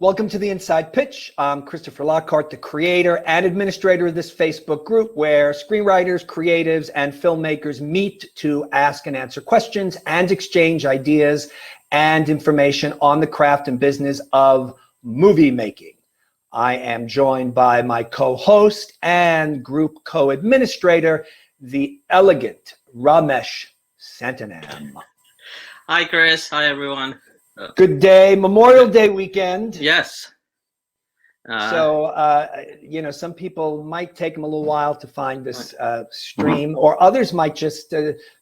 Welcome to the Inside Pitch. I'm Christopher Lockhart, the creator and administrator of this Facebook group where screenwriters, creatives, and filmmakers meet to ask and answer questions and exchange ideas and information on the craft and business of movie making. I am joined by my co-host and group co-administrator, the elegant Ramesh Santanam. Hi, Chris. Hi, everyone. Good day, Memorial Day weekend. Yes. Some people might take them a little while to find this stream, or others might just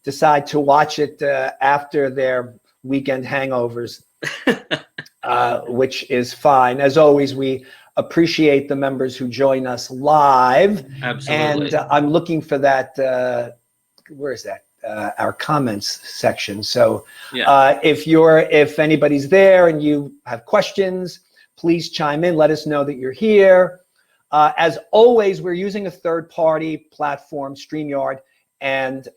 decide to watch it after their weekend hangovers, which is fine. As always, we appreciate the members who join us live. Absolutely. And I'm looking for that, where is that? Our comments section. So yeah. If anybody's there and you have questions, please chime in. Let us know that you're here. As always, we're using a third-party platform, StreamYard, and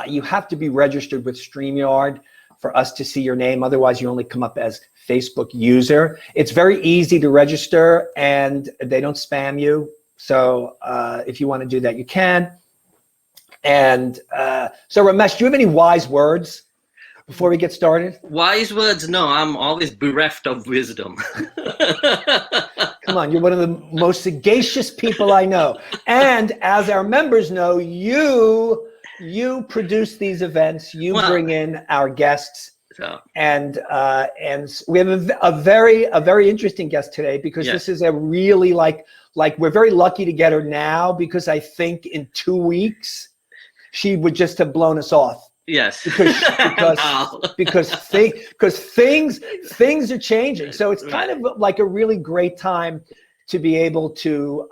you have to be registered with StreamYard for us to see your name. Otherwise, you only come up as Facebook user. It's very easy to register, and they don't spam you. So if you want to do that, you can. And so Ramesh, do you have any wise words before we get started? Wise words? No, I'm always bereft of wisdom. Come on, you're one of the most sagacious people I know. And as our members know, you produce these events, you bring in our guests. And we have a very interesting guest today, because this is a really like we're very lucky to get her now, because I think in 2 weeks, she would just have blown us off. Yes. Because things are changing. So it's kind of like a really great time to be able to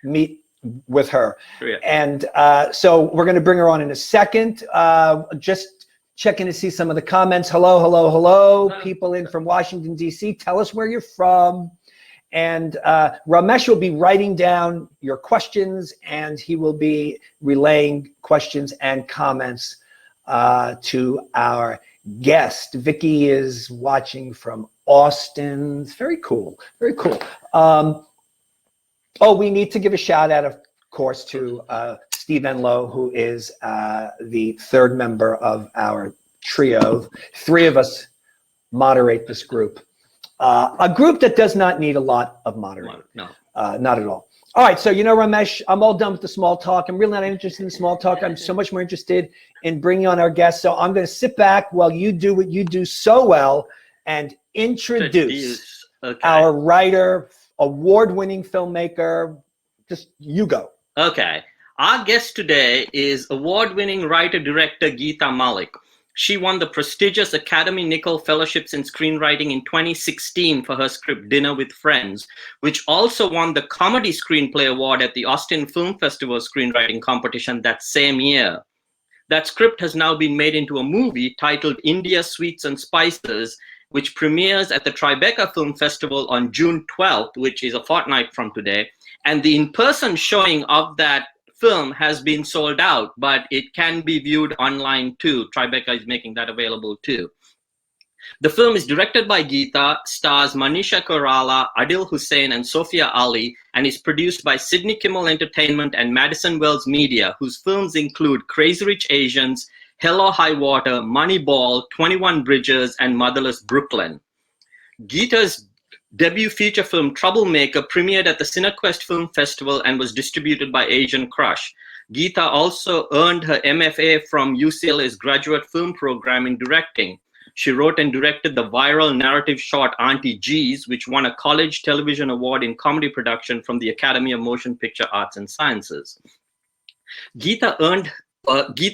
meet with her. Yeah. And so we're going to bring her on in a second. Just checking to see some of the comments. Hello. People in from Washington, D.C. Tell us where you're from. And Ramesh will be writing down your questions, and he will be relaying questions and comments to our guest. Vicky is watching from Austin. It's very cool. Very cool. We need to give a shout out, of course, to Steve Enlow, who is the third member of our trio. 3 of us moderate this group. A group that does not need a lot of moderating. No. Not at all. All right, so Ramesh, I'm all done with the small talk. I'm really not interested in small talk. I'm so much more interested in bringing on our guests. So I'm going to sit back while you do what you do so well and introduce our writer, award-winning filmmaker. Just you go. Okay. Our guest today is award-winning writer-director GEETA Malik. She won the prestigious Academy Nicholl Fellowships in Screenwriting in 2016 for her script Dinner with Friends, which also won the Comedy Screenplay Award at the Austin Film Festival Screenwriting Competition that same year. That script has now been made into a movie titled India Sweets and Spices, which premieres at the Tribeca Film Festival on June 12th, which is a fortnight from today. And the in-person showing of that film has been sold out, but it can be viewed online too. Tribeca is making that available too. The film is directed by GEETA, stars Manisha Koirala, Adil Hussain, and Sophia Ali, and is produced by Sydney Kimmel Entertainment and Madison Wells Media, whose films include Crazy Rich Asians, Hell or High Water, Moneyball, 21 Bridges, and Motherless Brooklyn. GEETA's debut feature film Troublemaker premiered at the CineQuest Film Festival and was distributed by Asian Crush. GEETA also earned her MFA from UCLA's Graduate Film Program in directing. She wrote and directed the viral narrative short Auntie G's, which won a College Television Award in Comedy Production from the Academy of Motion Picture Arts and Sciences. GEETA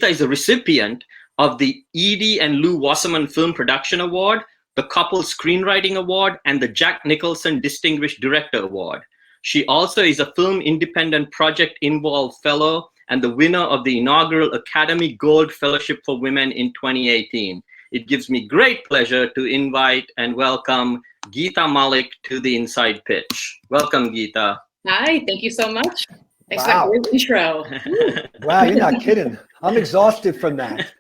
is a recipient of the Edie and Lou Wasserman Film Production Award, the Couple Screenwriting Award, and the Jack Nicholson Distinguished Director Award. She also is a Film Independent Project Involved Fellow and the winner of the inaugural Academy Gold Fellowship for Women in 2018. It gives me great pleasure to invite and welcome GEETA Malik to the Inside Pitch. Welcome, GEETA. Hi, thank you so much. Thanks for that great intro. Wow, you're not kidding. I'm exhausted from that.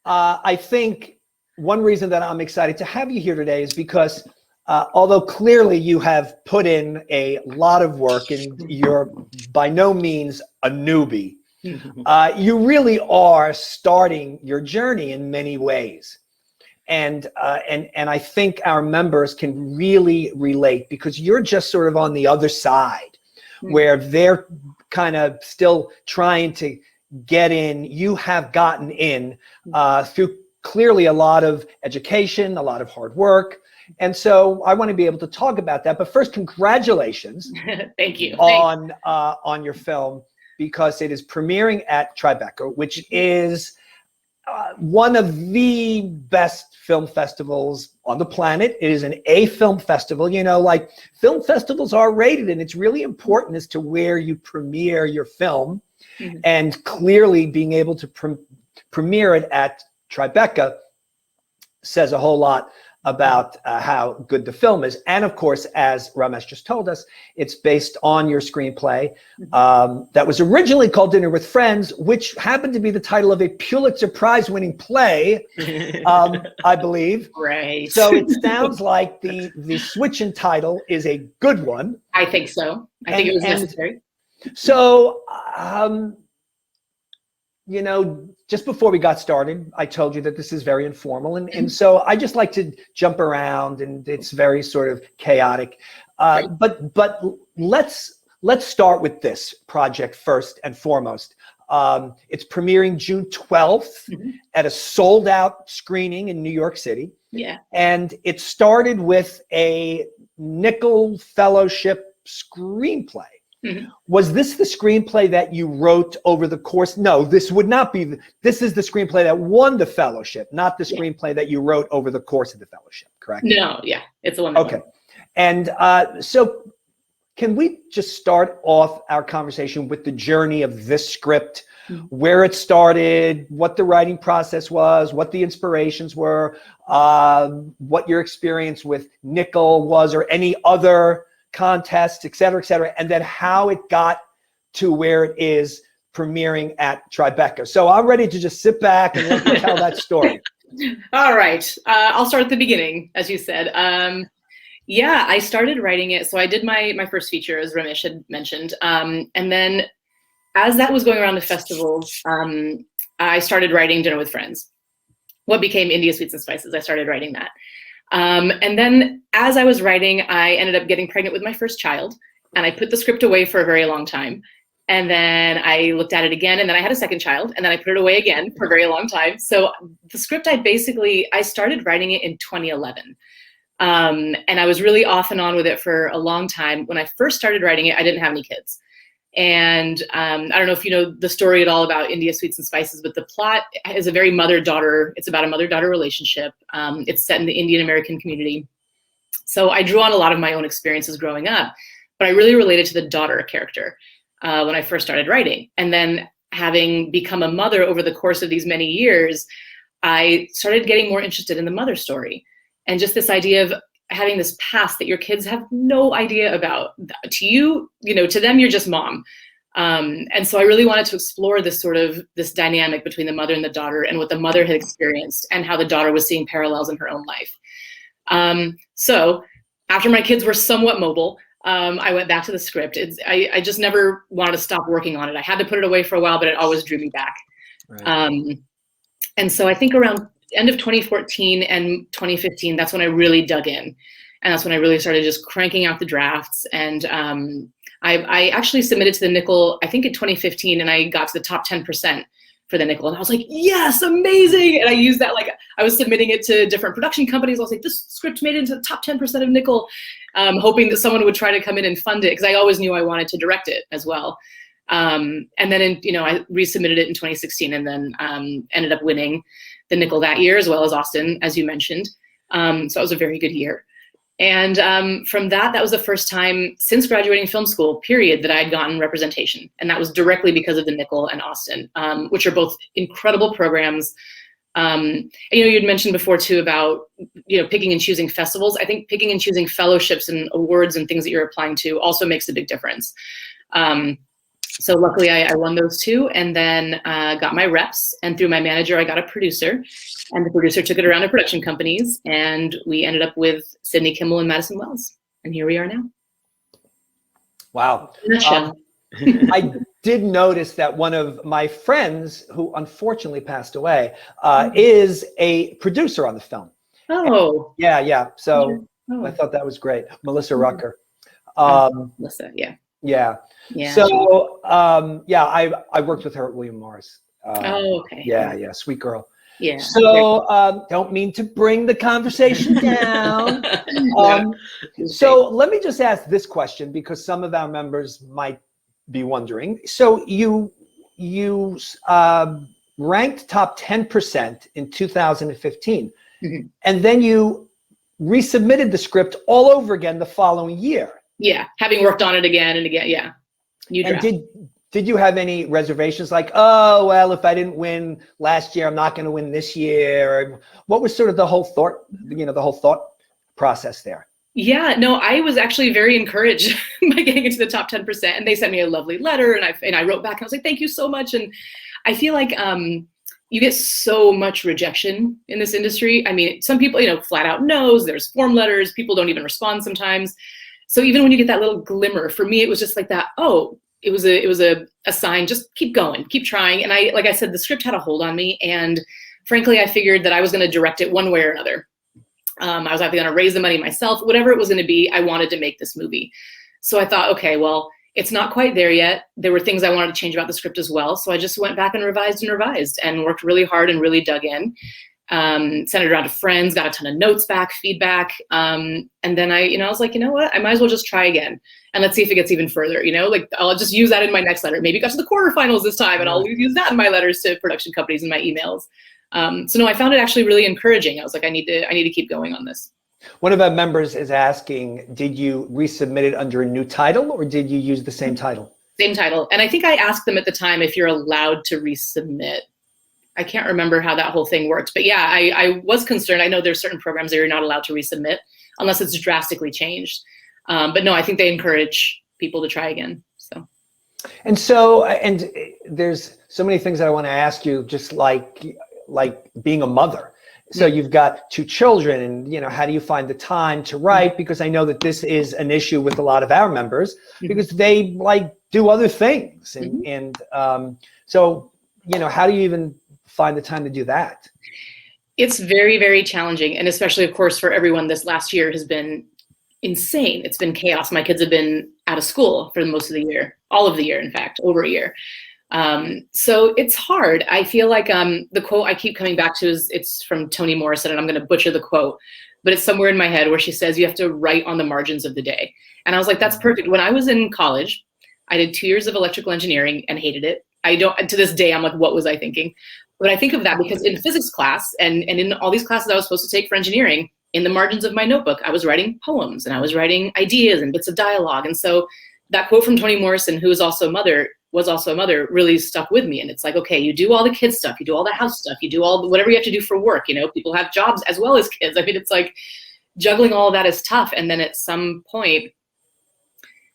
I think one reason that I'm excited to have you here today is because although clearly you have put in a lot of work and you're by no means a newbie, you really are starting your journey in many ways. And I think our members can really relate because you're just sort of on the other side where they're kind of still trying to get in. You have gotten in through clearly a lot of education, a lot of hard work. And so I want to be able to talk about that. But first, congratulations. Thank you. On your film, because it is premiering at Tribeca, which is one of the best film festivals on the planet. It is an A film festival. You know, like film festivals are rated, and it's really important as to where you premiere your film. And clearly being able to premiere it at Tribeca says a whole lot about how good the film is. And of course, as Ramesh just told us, it's based on your screenplay that was originally called Dinner with Friends, which happened to be the title of a Pulitzer Prize winning play, I believe. Right. So it sounds like the switch in title is a good one. I think so. I think it was necessary. So, you know, just before we got started, I told you that this is very informal. And so I just like to jump around, and it's very sort of chaotic. But let's start with this project first and foremost. It's premiering June 12th at a sold out screening in New York City. Yeah. And it started with a Nicholl Fellowship screenplay. Was this the screenplay that you wrote over the course? No, this would not be. This is the screenplay that won the fellowship, not the screenplay that you wrote over the course of the fellowship, correct? No, yeah, it's the one. That okay. And so can we just start off our conversation with the journey of this script, where it started, what the writing process was, what the inspirations were, what your experience with Nicholl was, or any other contests, et cetera, and then how it got to where it is premiering at Tribeca. So I'm ready to just sit back and let you tell that story. All right. I'll start at the beginning, as you said. Yeah, I started writing it. So I did my first feature, as Ramesh had mentioned. And then as that was going around the festivals, I started writing Dinner with Friends. What became India Sweets and Spices, I started writing that. And then as I was writing, I ended up getting pregnant with my first child, and I put the script away for a very long time. And then I looked at it again, and then I had a second child, and then I put it away again for a very long time. So the script, I started writing it in 2011. And I was really off and on with it for a long time. When I first started writing it, I didn't have any kids. And I don't know if you know the story at all about India Sweets and Spices, but the plot is a very mother-daughter. It's about a mother-daughter relationship. It's set in the Indian American community. So I drew on a lot of my own experiences growing up, but I really related to the daughter character when I first started writing. And then having become a mother over the course of these many years, I started getting more interested in the mother story, and just this idea of having this past that your kids have no idea about. To you, to them, you're just mom. And so I really wanted to explore this dynamic between the mother and the daughter, and what the mother had experienced and how the daughter was seeing parallels in her own life. So after my kids were somewhat mobile, I went back to the script. I just never wanted to stop working on it. I had to put it away for a while, but it always drew me back. Right. And so I think around end of 2014 and 2015, that's when I really dug in. And that's when I really started just cranking out the drafts. And I actually submitted to the Nicholl, I think in 2015, and I got to the top 10% for the Nicholl. And I was like, yes, amazing. And I used that, like, I was submitting it to different production companies. I was like, this script made it into the top 10% of Nicholl, hoping that someone would try to come in and fund it, because I always knew I wanted to direct it as well. And then, I resubmitted it in 2016, and then ended up winning the Nicholl that year, as well as Austin, as you mentioned. So it was a very good year. And from that was the first time since graduating film school, period, that I had gotten representation. And that was directly because of the Nicholl and Austin, which are both incredible programs. And, you'd mentioned before too about, picking and choosing festivals. I think picking and choosing fellowships and awards and things that you're applying to also makes a big difference. So luckily I won those two, and then got my reps, and through my manager, I got a producer, and the producer took it around to production companies, and we ended up with Sidney Kimmel and Madison Wells, and here we are now. Wow. In a nutshell. I did notice that one of my friends, who unfortunately passed away, is a producer on the film. Oh. Yeah. So Oh. I thought that was great. Melissa Rucker. Melissa, yeah. Yeah. Yeah. So, I worked with her at William Morris. Oh, okay. Yeah, sweet girl. Yeah. So, don't mean to bring the conversation down. So let me just ask this question, because some of our members might be wondering. So you ranked top 10% in 2015, and then you resubmitted the script all over again the following year. Yeah, having worked on it again and again. Yeah. And did you have any reservations, like, oh, well, if I didn't win last year, I'm not going to win this year? What was sort of the whole thought process there? Yeah, no, I was actually very encouraged by getting into the top 10%, and they sent me a lovely letter, and I wrote back and I was like, thank you so much. And I feel like you get so much rejection in this industry. I mean, some people, flat out no's, there's form letters, people don't even respond sometimes. So even when you get that little glimmer, for me, it was just like that, oh, it was a sign, just keep going, keep trying. And like I said, the script had a hold on me. And frankly, I figured that I was going to direct it one way or another. I was either going to raise the money myself, whatever it was going to be, I wanted to make this movie. So I thought, okay, well, it's not quite there yet. There were things I wanted to change about the script as well. So I just went back and revised and worked really hard and really dug in. Sent it around to friends, got a ton of notes back, feedback. And then I was like, you know what, I might as well just try again. And let's see if it gets even further, like I'll just use that in my next letter. Maybe it got to the quarterfinals this time, and I'll use that in my letters to production companies and my emails. So no, I found it actually really encouraging. I was like, I need to keep going on this. One of our members is asking, did you resubmit it under a new title, or did you use the same title? Same title. And I think I asked them at the time if you're allowed to resubmit. I can't remember how that whole thing worked, but yeah, I was concerned. I know there's certain programs that you're not allowed to resubmit unless it's drastically changed. But no, I think they encourage people to try again. So. And there's so many things that I want to ask you, just like being a mother. So you've got two children, and how do you find the time to write? Because I know that this is an issue with a lot of our members, because they do other things, and so how do you even find the time to do that? It's very, very challenging, and especially, of course, for everyone, this last year has been insane. It's been chaos. My kids have been out of school for most of the year, all of the year, in fact, over a year. So it's hard. I feel like the quote I keep coming back to it's from Toni Morrison, and I'm going to butcher the quote, but it's somewhere in my head where she says, you have to write on the margins of the day. And I was like, that's perfect. When I was in college, I did 2 years of electrical engineering and hated it. To this day, I'm like, what was I thinking? But I think of that because in physics class and in all these classes I was supposed to take for engineering, in the margins of my notebook, I was writing poems and I was writing ideas and bits of dialogue. And so that quote from Toni Morrison, who was also a mother, really stuck with me. And it's like, okay, you do all the kid stuff, you do all the house stuff, you do whatever you have to do for work. People have jobs as well as kids. I mean, it's like juggling all of that is tough. And then at some point,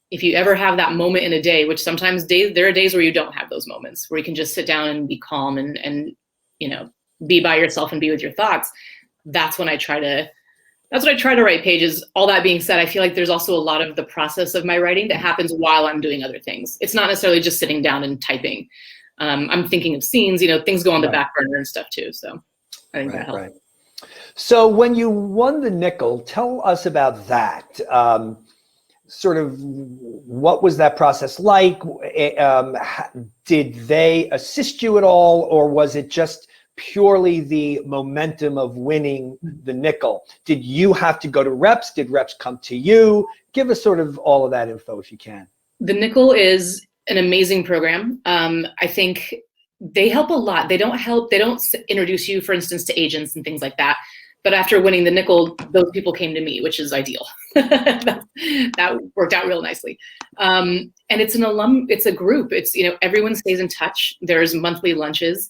if you ever have that moment in a day, which sometimes there are days where you don't have those moments, where you can just sit down and be calm and be by yourself and be with your thoughts. That's when I try to write pages. All that being said, I feel like there's also a lot of the process of my writing that happens while I'm doing other things. It's not necessarily just sitting down and typing. I'm thinking of scenes, things go on the back burner and stuff too. So I think that helps. Right. So when you won the nickel, tell us about that. Sort of what was that process like? Did they assist you at all, or was it just purely the momentum of winning the nickel? Did you have to go to reps? Did reps come to you? Give us sort of all of that info if you can. The nickel is an amazing program. I think they help a lot. They don't introduce you, for instance, to agents and things like that. But after winning the nickel, those people came to me, which is ideal. That worked out real nicely. And it's a group. It's, everyone stays in touch. There's monthly lunches.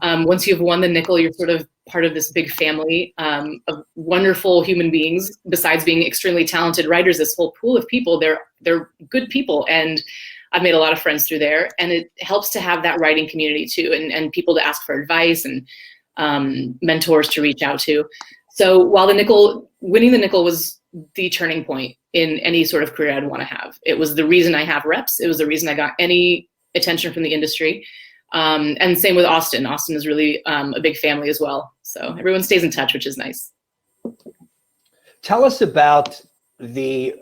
Once you've won the nickel, you're sort of part of this big family of wonderful human beings. Besides being extremely talented writers, this whole pool of people, they're good people. And I've made a lot of friends through there, and it helps to have that writing community too, and people to ask for advice and mentors to reach out to. So while winning the nickel was the turning point in any sort of career I'd want to have. It was the reason I have reps. It was the reason I got any attention from the industry. And same with Austin. Austin is really a big family as well. So everyone stays in touch, which is nice. Tell us about the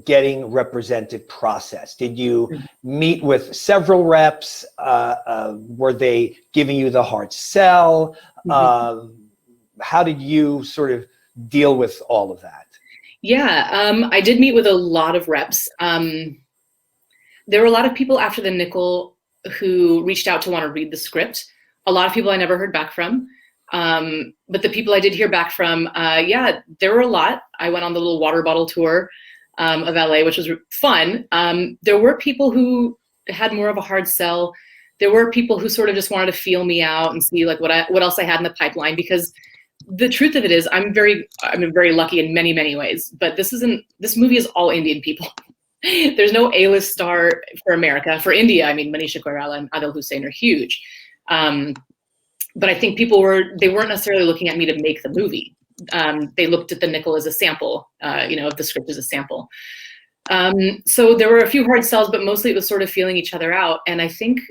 getting represented process. Did you meet with several reps? Were they giving you the hard sell? How did you sort of deal with all of that? Yeah, I did meet with a lot of reps. There were a lot of people after the nickel who reached out to want to read the script. A lot of people I never heard back from. But the people I did hear back from, yeah, there were a lot. I went on the little water bottle tour of LA, which was fun. There were people who had more of a hard sell. There were people who sort of just wanted to feel me out and see like what else I had in the pipeline, because the truth of it is I'm very lucky in many, many ways, but this movie is all Indian people. There's no A-list star for America. For India, I mean, Manisha Koirala and Adil Hussain are huge. But I think they weren't necessarily looking at me to make the movie. They looked at the nickel as a sample, of the script as a sample. So there were a few hard sells, but mostly it was sort of feeling each other out. And I think,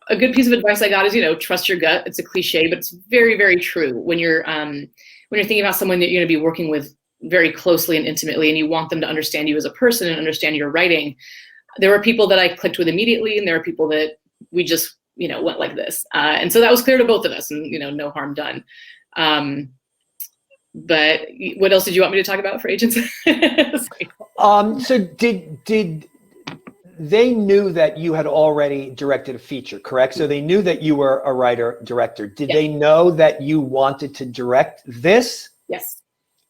a good piece of advice I got is, trust your gut. It's a cliche, but it's very, very true. When you're thinking about someone that you're going to be working with very closely and intimately, and you want them to understand you as a person and understand your writing, there were people that I clicked with immediately, and there are people that we just, went like this. And so that was clear to both of us, and, no harm done. But what else did you want me to talk about for agents? So did they knew that you had already directed a feature, correct? So they knew that you were a writer director. Did they know that you wanted to direct this? Yes.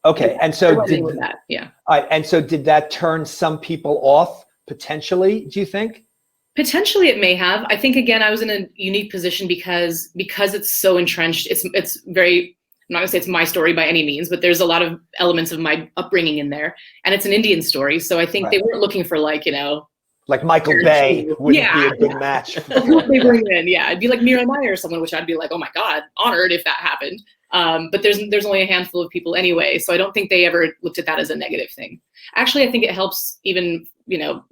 Okay. And so did that. Yeah. All right. And so did that turn some people off potentially, do you think? Potentially it may have. I think, again, I was in a unique position because it's so entrenched. It's very, I'm not gonna say it's my story by any means, but there's a lot of elements of my upbringing in there, and it's an Indian story. So I think they weren't looking for like Michael Bay wouldn't be a good match. They bring in, it'd be like Mira Meyer or someone, which I'd be like, oh my God, honored if that happened. But there's only a handful of people anyway, so I don't think they ever looked at that as a negative thing. Actually, I think it helps even,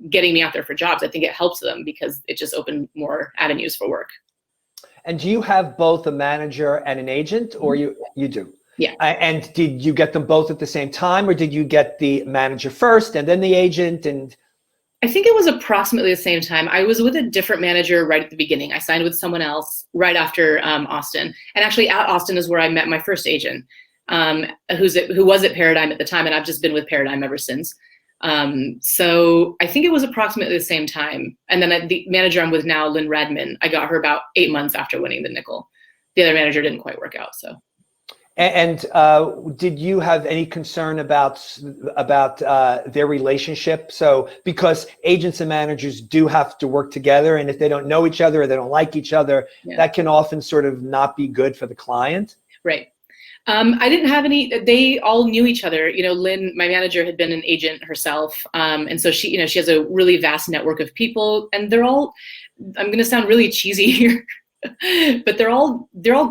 getting me out there for jobs. I think it helps them because it just opened more avenues for work. And do you have both a manager and an agent, or you do? Yeah. And did you get them both at the same time, or did you get the manager first and then the agent? And I think it was approximately the same time. I was with a different manager right at the beginning. I signed with someone else right after Austin. And actually at Austin is where I met my first agent, who was at Paradigm at the time, and I've just been with Paradigm ever since. So I think it was approximately the same time. And then the manager I'm with now, Lynn Radman, I got her about 8 months after winning the nickel. The other manager didn't quite work out, so. And did you have any concern about their relationship? So because agents and managers do have to work together, and if they don't know each other or they don't like each other, that can often sort of not be good for the client. Right. I didn't have any. They all knew each other. Lynn, my manager, had been an agent herself, and so she has a really vast network of people, and they're all. I'm going to sound really cheesy here. But they're all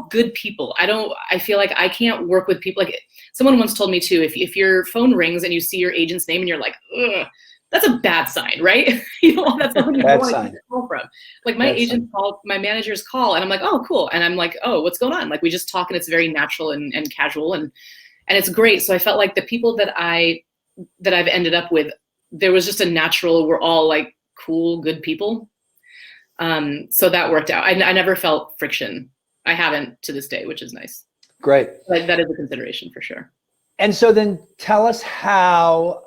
good people. I feel like I can't work with people. Like someone once told me too, if your phone rings and you see your agent's name and you're like, ugh, that's a bad sign, right? That's something you don't want to get a call from. Like my agent called, my managers call, and I'm like, oh, cool. And I'm like, oh, what's going on? Like we just talk, and it's very natural and casual, and it's great. So I felt like the people that I've ended up with, there was just a natural, we're all like cool, good people. So that worked out. I never felt friction. I haven't to this day, which is nice. Great. Like that is a consideration for sure. And so then tell us how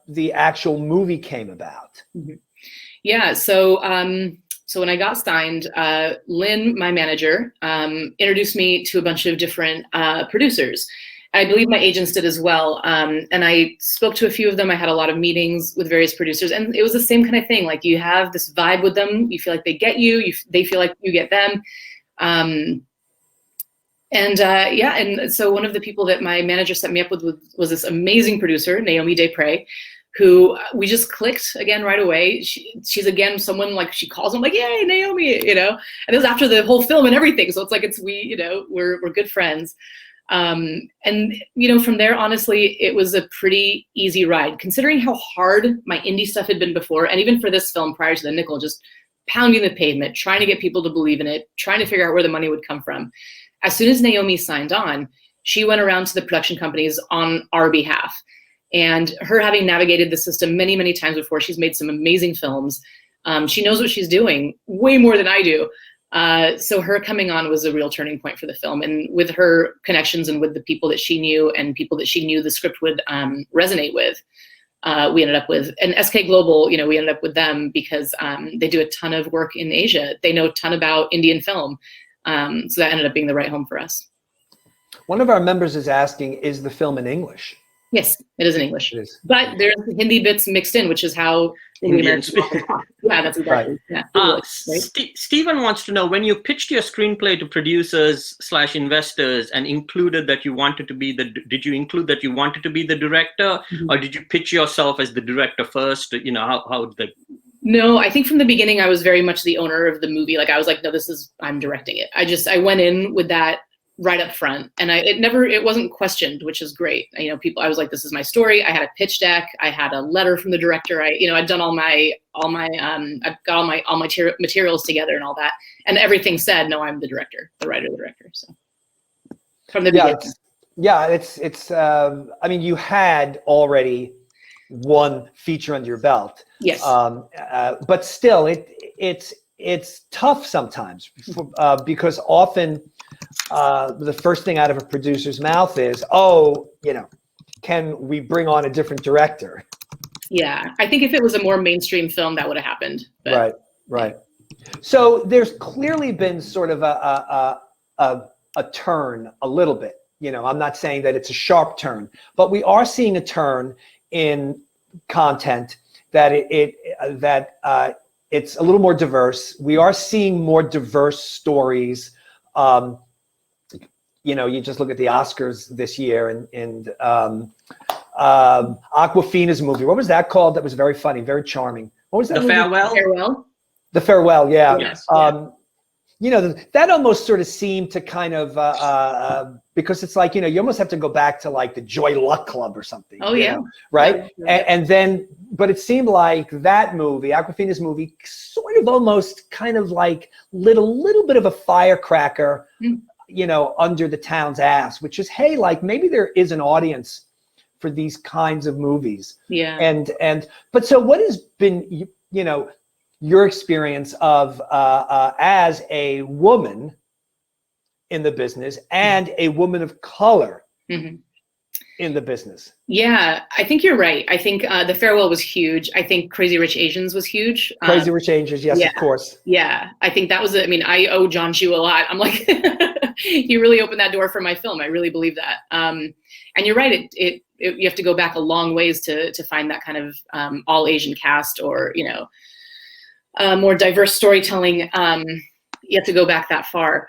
the actual movie came about. Mm-hmm. Yeah. So when I got signed, Lynn, my manager, introduced me to a bunch of different producers. I believe my agents did as well. And I spoke to a few of them. I had a lot of meetings with various producers, and it was the same kind of thing. Like you have this vibe with them. You feel like they get you. They feel like you get them. And so one of the people that my manager set me up with was this amazing producer, Naomi Desprez, who we just clicked again right away. She's again someone like she calls him like, yay, Naomi, you know. And it was after the whole film and everything, so it's like we're good friends. And you know, from there, honestly, it was a pretty easy ride, considering how hard my indie stuff had been before, and even for this film prior to the nickel, just pounding the pavement, trying to get people to believe in it, trying to figure out where the money would come from. As soon as Naomi signed on, she went around to the production companies on our behalf. And her having navigated the system many, many times before, she's made some amazing films. She knows what she's doing way more than I do. So her coming on was a real turning point for the film. And with her connections and with the people that she knew and people that she knew the script would resonate with, we ended up with, and SK Global, you know, we ended up with them because they do a ton of work in Asia. They know a ton about Indian film. So that ended up being the right home for us. One of our members is asking, is the film in English? Yes, it is in English. It is. But there's Hindi bits mixed in, which is how Indians talk. Yeah, that's exactly. Right. Yeah. Right? Stephen wants to know, when you pitched your screenplay to producers / investors and included that you wanted to be did you include that you wanted to be the director, or did you pitch yourself as the director first? You know, No, I think from the beginning, I was very much the owner of the movie. Like I was like, no, I'm directing it. I went in with that right up front, and it wasn't questioned, which is great. You know, I was like, this is my story. I had a pitch deck. I had a letter from the director. I'd done I've got all my materials together and all that, and everything said, no, I'm the director, the writer, the director. So from the beginning. It's I mean, you had already one feature under your belt. Yes. But still, it's tough sometimes because often the first thing out of a producer's mouth is, oh, you know, can we bring on a different director? Yeah, I think if it was a more mainstream film, that would have happened. But. Right. So there's clearly been sort of a turn a little bit. You know, I'm not saying that it's a sharp turn, but we are seeing a turn in content that it's a little more diverse. We are seeing more diverse stories. You know, you just look at the Oscars this year, and Awkwafina's movie. What was that called? That was very funny, very charming. What was that? The Farewell. The Farewell. Yeah. Yes. You know, that almost sort of seemed to kind of because it's like, you know, you almost have to go back to like the Joy Luck Club or something. Oh yeah. Know, right. Yeah. And then, but it seemed like that movie, Awkwafina's movie, sort of almost kind of like little bit of a firecracker. You know, under the town's ass, which is, hey, like maybe there is an audience for these kinds of movies. Yeah. But so what has been, you know, your experience of as a woman in the business and a woman of color in the business? Yeah, I think you're right. I think The Farewell was huge. I think Crazy Rich Asians was huge. Crazy Rich Asians, yes, yeah, of course. Yeah, I think that was, I mean, I owe John Chu a lot. I'm like, he really opened that door for my film. I really believe that. And you're right, you have to go back a long ways to find that kind of all Asian cast, or, you know, more diverse storytelling. You have to go back that far.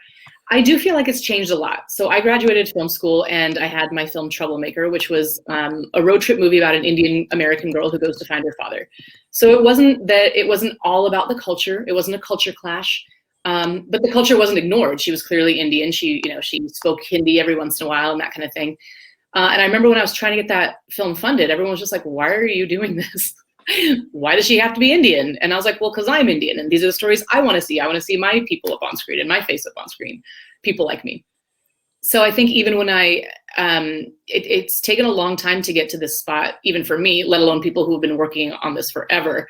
I do feel like it's changed a lot. So I graduated film school and I had my film Troublemaker, which was a road trip movie about an Indian American girl who goes to find her father. So it wasn't all about the culture. It wasn't a culture clash, but the culture wasn't ignored. She was clearly Indian. She spoke Hindi every once in a while and that kind of thing. And I remember when I was trying to get that film funded, everyone was just like, why are you doing this? Why does she have to be Indian? And I was like, well, because I'm Indian and these are the stories I want to see. I want to see my people up on screen and my face up on screen, people like me. So I think even when it's taken a long time to get to this spot, even for me, let alone people who have been working on this forever.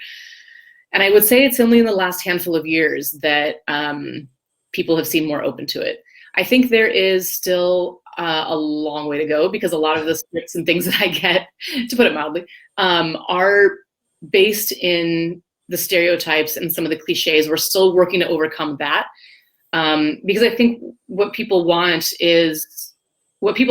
And I would say it's only in the last handful of years that people have seemed more open to it. I think there is still a long way to go because a lot of the scripts and things that I get, to put it mildly, are based in the stereotypes and some of the cliches. We're still working to overcome that because I think what people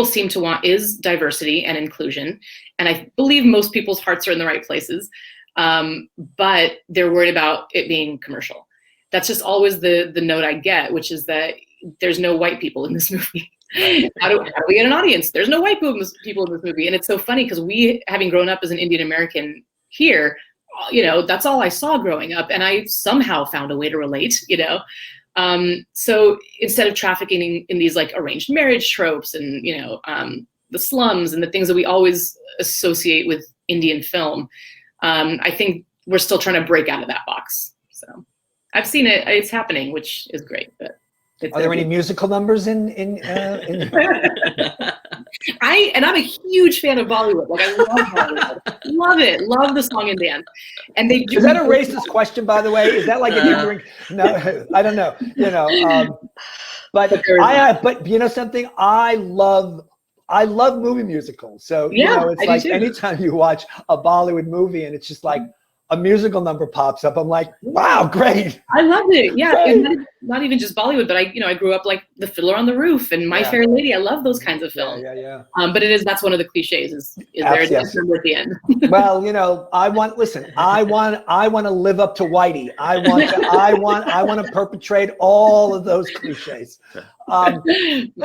seem to want is diversity and inclusion. And I believe most people's hearts are in the right places, but they're worried about it being commercial. That's just always the note I get, which is that there's no white people in this movie. How do we get an audience? There's no white people in this movie. And it's so funny because we, having grown up as an Indian American here, that's all I saw growing up, and I somehow found a way to relate, so instead of trafficking in these like arranged marriage tropes and, the slums and the things that we always associate with Indian film, I think we're still trying to break out of that box. So I've seen it, it's happening, which is great. But are there any musical numbers in I'm a huge fan of Bollywood. Like, I love Bollywood. Love it. Love the song and dance. And they do. Is that a racist question, by the way? Is that like an ignorant? No, I don't know. But you know something? I love movie musicals. So it's like anytime you watch a Bollywood movie and it's just like a musical number pops up, I'm like, wow, great. I loved it. Yeah, and not even just Bollywood, but I grew up like The Fiddler on the Roof and My Fair Lady. I love those kinds of films. Yeah. But that's one of the cliches is there a dance number at the end. Well, I want to live up to Whitey. I want to perpetrate all of those cliches.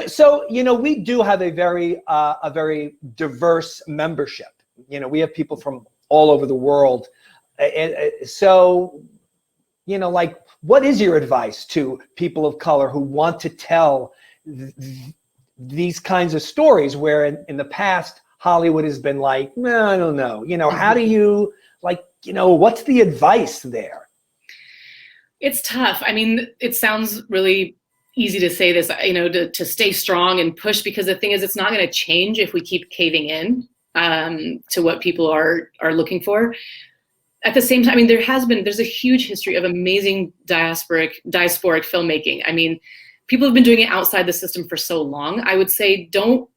So we do have a very diverse membership. We have people from all over the world. So, like, what is your advice to people of color who want to tell these kinds of stories where in the past Hollywood has been like, no, I don't know. How do you, what's the advice there? It's tough. I mean, it sounds really easy to say this, to stay strong and push, because the thing is, it's not going to change if we keep caving in to what people are looking for. At the same time, I mean, there's a huge history of amazing diasporic filmmaking. I mean, people have been doing it outside the system for so long. I would say don't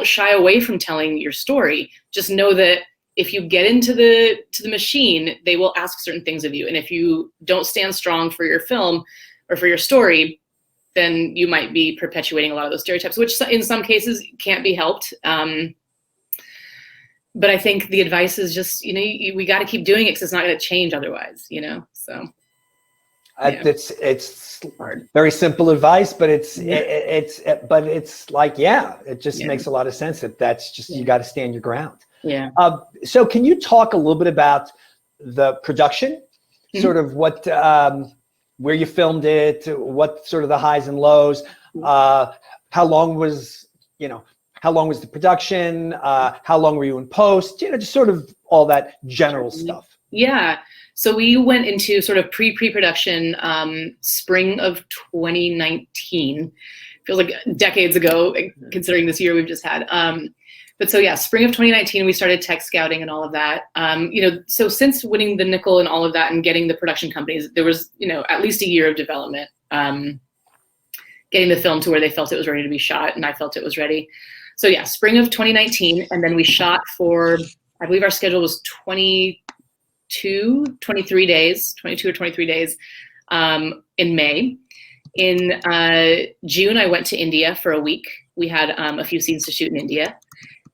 shy away from telling your story. Just know that if you get into the machine, they will ask certain things of you. And if you don't stand strong for your film or for your story, then you might be perpetuating a lot of those stereotypes, which in some cases can't be helped. But I think the advice is just, we got to keep doing it because it's not going to change otherwise, so. It's very simple advice, but it's like, it just makes a lot of sense that's just, you got to stand your ground. Yeah. So can you talk a little bit about the production, sort of what, where you filmed it, what sort of the highs and lows, how long was the production? How long were you in post? Just sort of all that general stuff. Yeah. So we went into sort of pre-production spring of 2019. Feels like decades ago, considering this year we've just had. But so spring of 2019, we started tech scouting and all of that. So since winning the nickel and all of that and getting the production companies, there was, at least a year of development, getting the film to where they felt it was ready to be shot, and I felt it was ready. So spring of 2019, and then we shot for, I believe our schedule was 22 or 23 days in May. In June, I went to India for a week. We had a few scenes to shoot in India.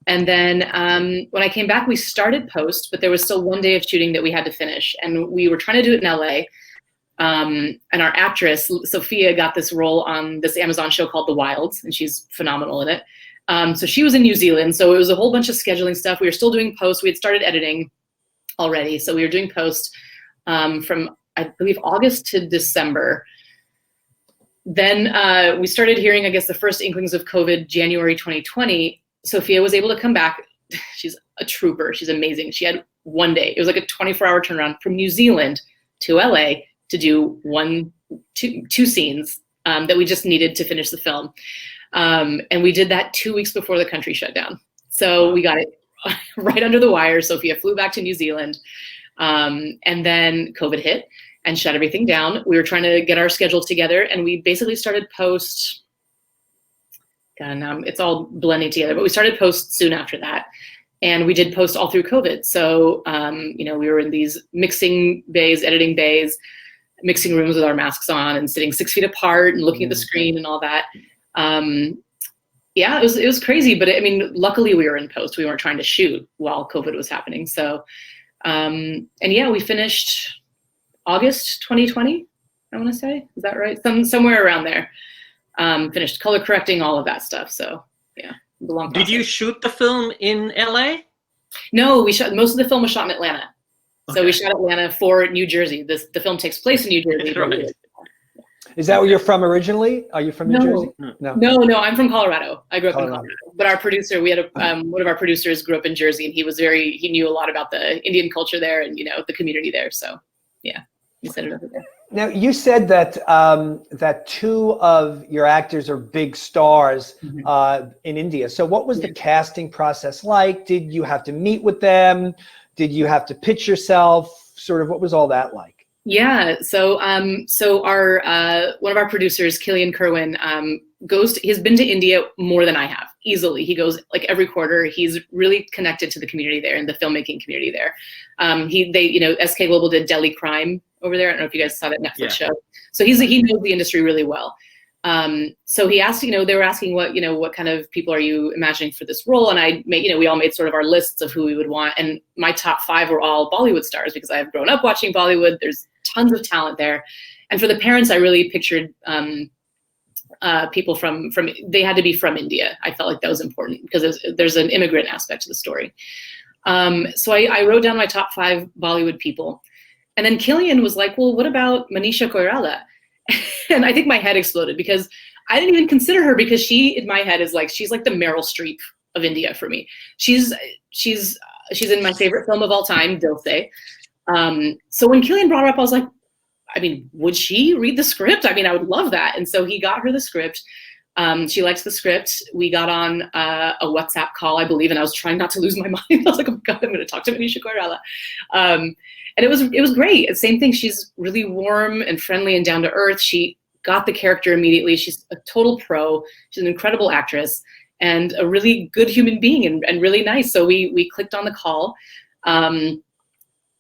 And then when I came back, we started post, but there was still one day of shooting that we had to finish. And we were trying to do it in LA. And our actress, Sophia, got this role on this Amazon show called The Wilds, and she's phenomenal in it. So she was in New Zealand, so it was a whole bunch of scheduling stuff. We were still doing post. We had started editing already, so we were doing post from, I believe, August to December. Then we started hearing, I guess, the first inklings of COVID, January 2020. Sophia was able to come back. She's a trooper. She's amazing. She had one day. It was like a 24-hour turnaround from New Zealand to LA to do two scenes that we just needed to finish the film. And we did that 2 weeks before the country shut down. So we got it right under the wire. Sophia flew back to New Zealand. And then COVID hit and shut everything down. We were trying to get our schedule together, and we basically started post. God, it's all blending together, but we started post soon after that. And we did post all through COVID. So, we were in these mixing bays, editing bays, mixing rooms with our masks on and sitting 6 feet apart and looking at the screen and all that. It was crazy, but luckily we were in post. We weren't trying to shoot while COVID was happening. So, we finished August 2020, I want to say. Is that right? Somewhere around there. Finished color correcting, all of that stuff. So, the long process. Did you shoot the film in LA? No, most of the film was shot in Atlanta. So we shot Atlanta for New Jersey. The film takes place in New Jersey. Right. Is that where you're from originally? Are you from New Jersey? No, I'm from Colorado. I grew up in Colorado. But our producer, we had one of our producers grew up in Jersey, and he knew a lot about the Indian culture there and, the community there. So yeah, he set it over there. Now, you said that that 2 of your actors are big stars in India. So what was the casting process like? Did you have to meet with them? Did you have to pitch yourself? Sort of, what was all that like? Yeah, so our one of our producers, Killian Kerwin, he's been to India more than I have, easily. He goes like every quarter. He's really connected to the community there and the filmmaking community there. SK Global did Delhi Crime over there. I don't know if you guys saw that Netflix show. So he knows the industry really well. So he asked, they were asking what kind of people are you imagining for this role? And we all made sort of our lists of who we would want. And my top 5 were all Bollywood stars because I've grown up watching Bollywood. There's tons of talent there. And for the parents, I really pictured people from they had to be from India. I felt like that was important because there's an immigrant aspect to the story. So I wrote down my top 5 Bollywood people. And then Killian was like, well, what about Manisha Koirala? And I think my head exploded because I didn't even consider her because she, in my head, she's like the Meryl Streep of India for me. She's in my favorite film of all time, Dil Se. So when Killian brought her up, I was like, would she read the script? I would love that. And so he got her the script. She likes the script. We got on a WhatsApp call, I believe, and I was trying not to lose my mind. I was like, oh my God, I'm going to talk to Manisha Koirala. And it was great. Same thing. She's really warm and friendly and down to earth. She got the character immediately. She's a total pro. She's an incredible actress and a really good human being and really nice. So we clicked on the call. I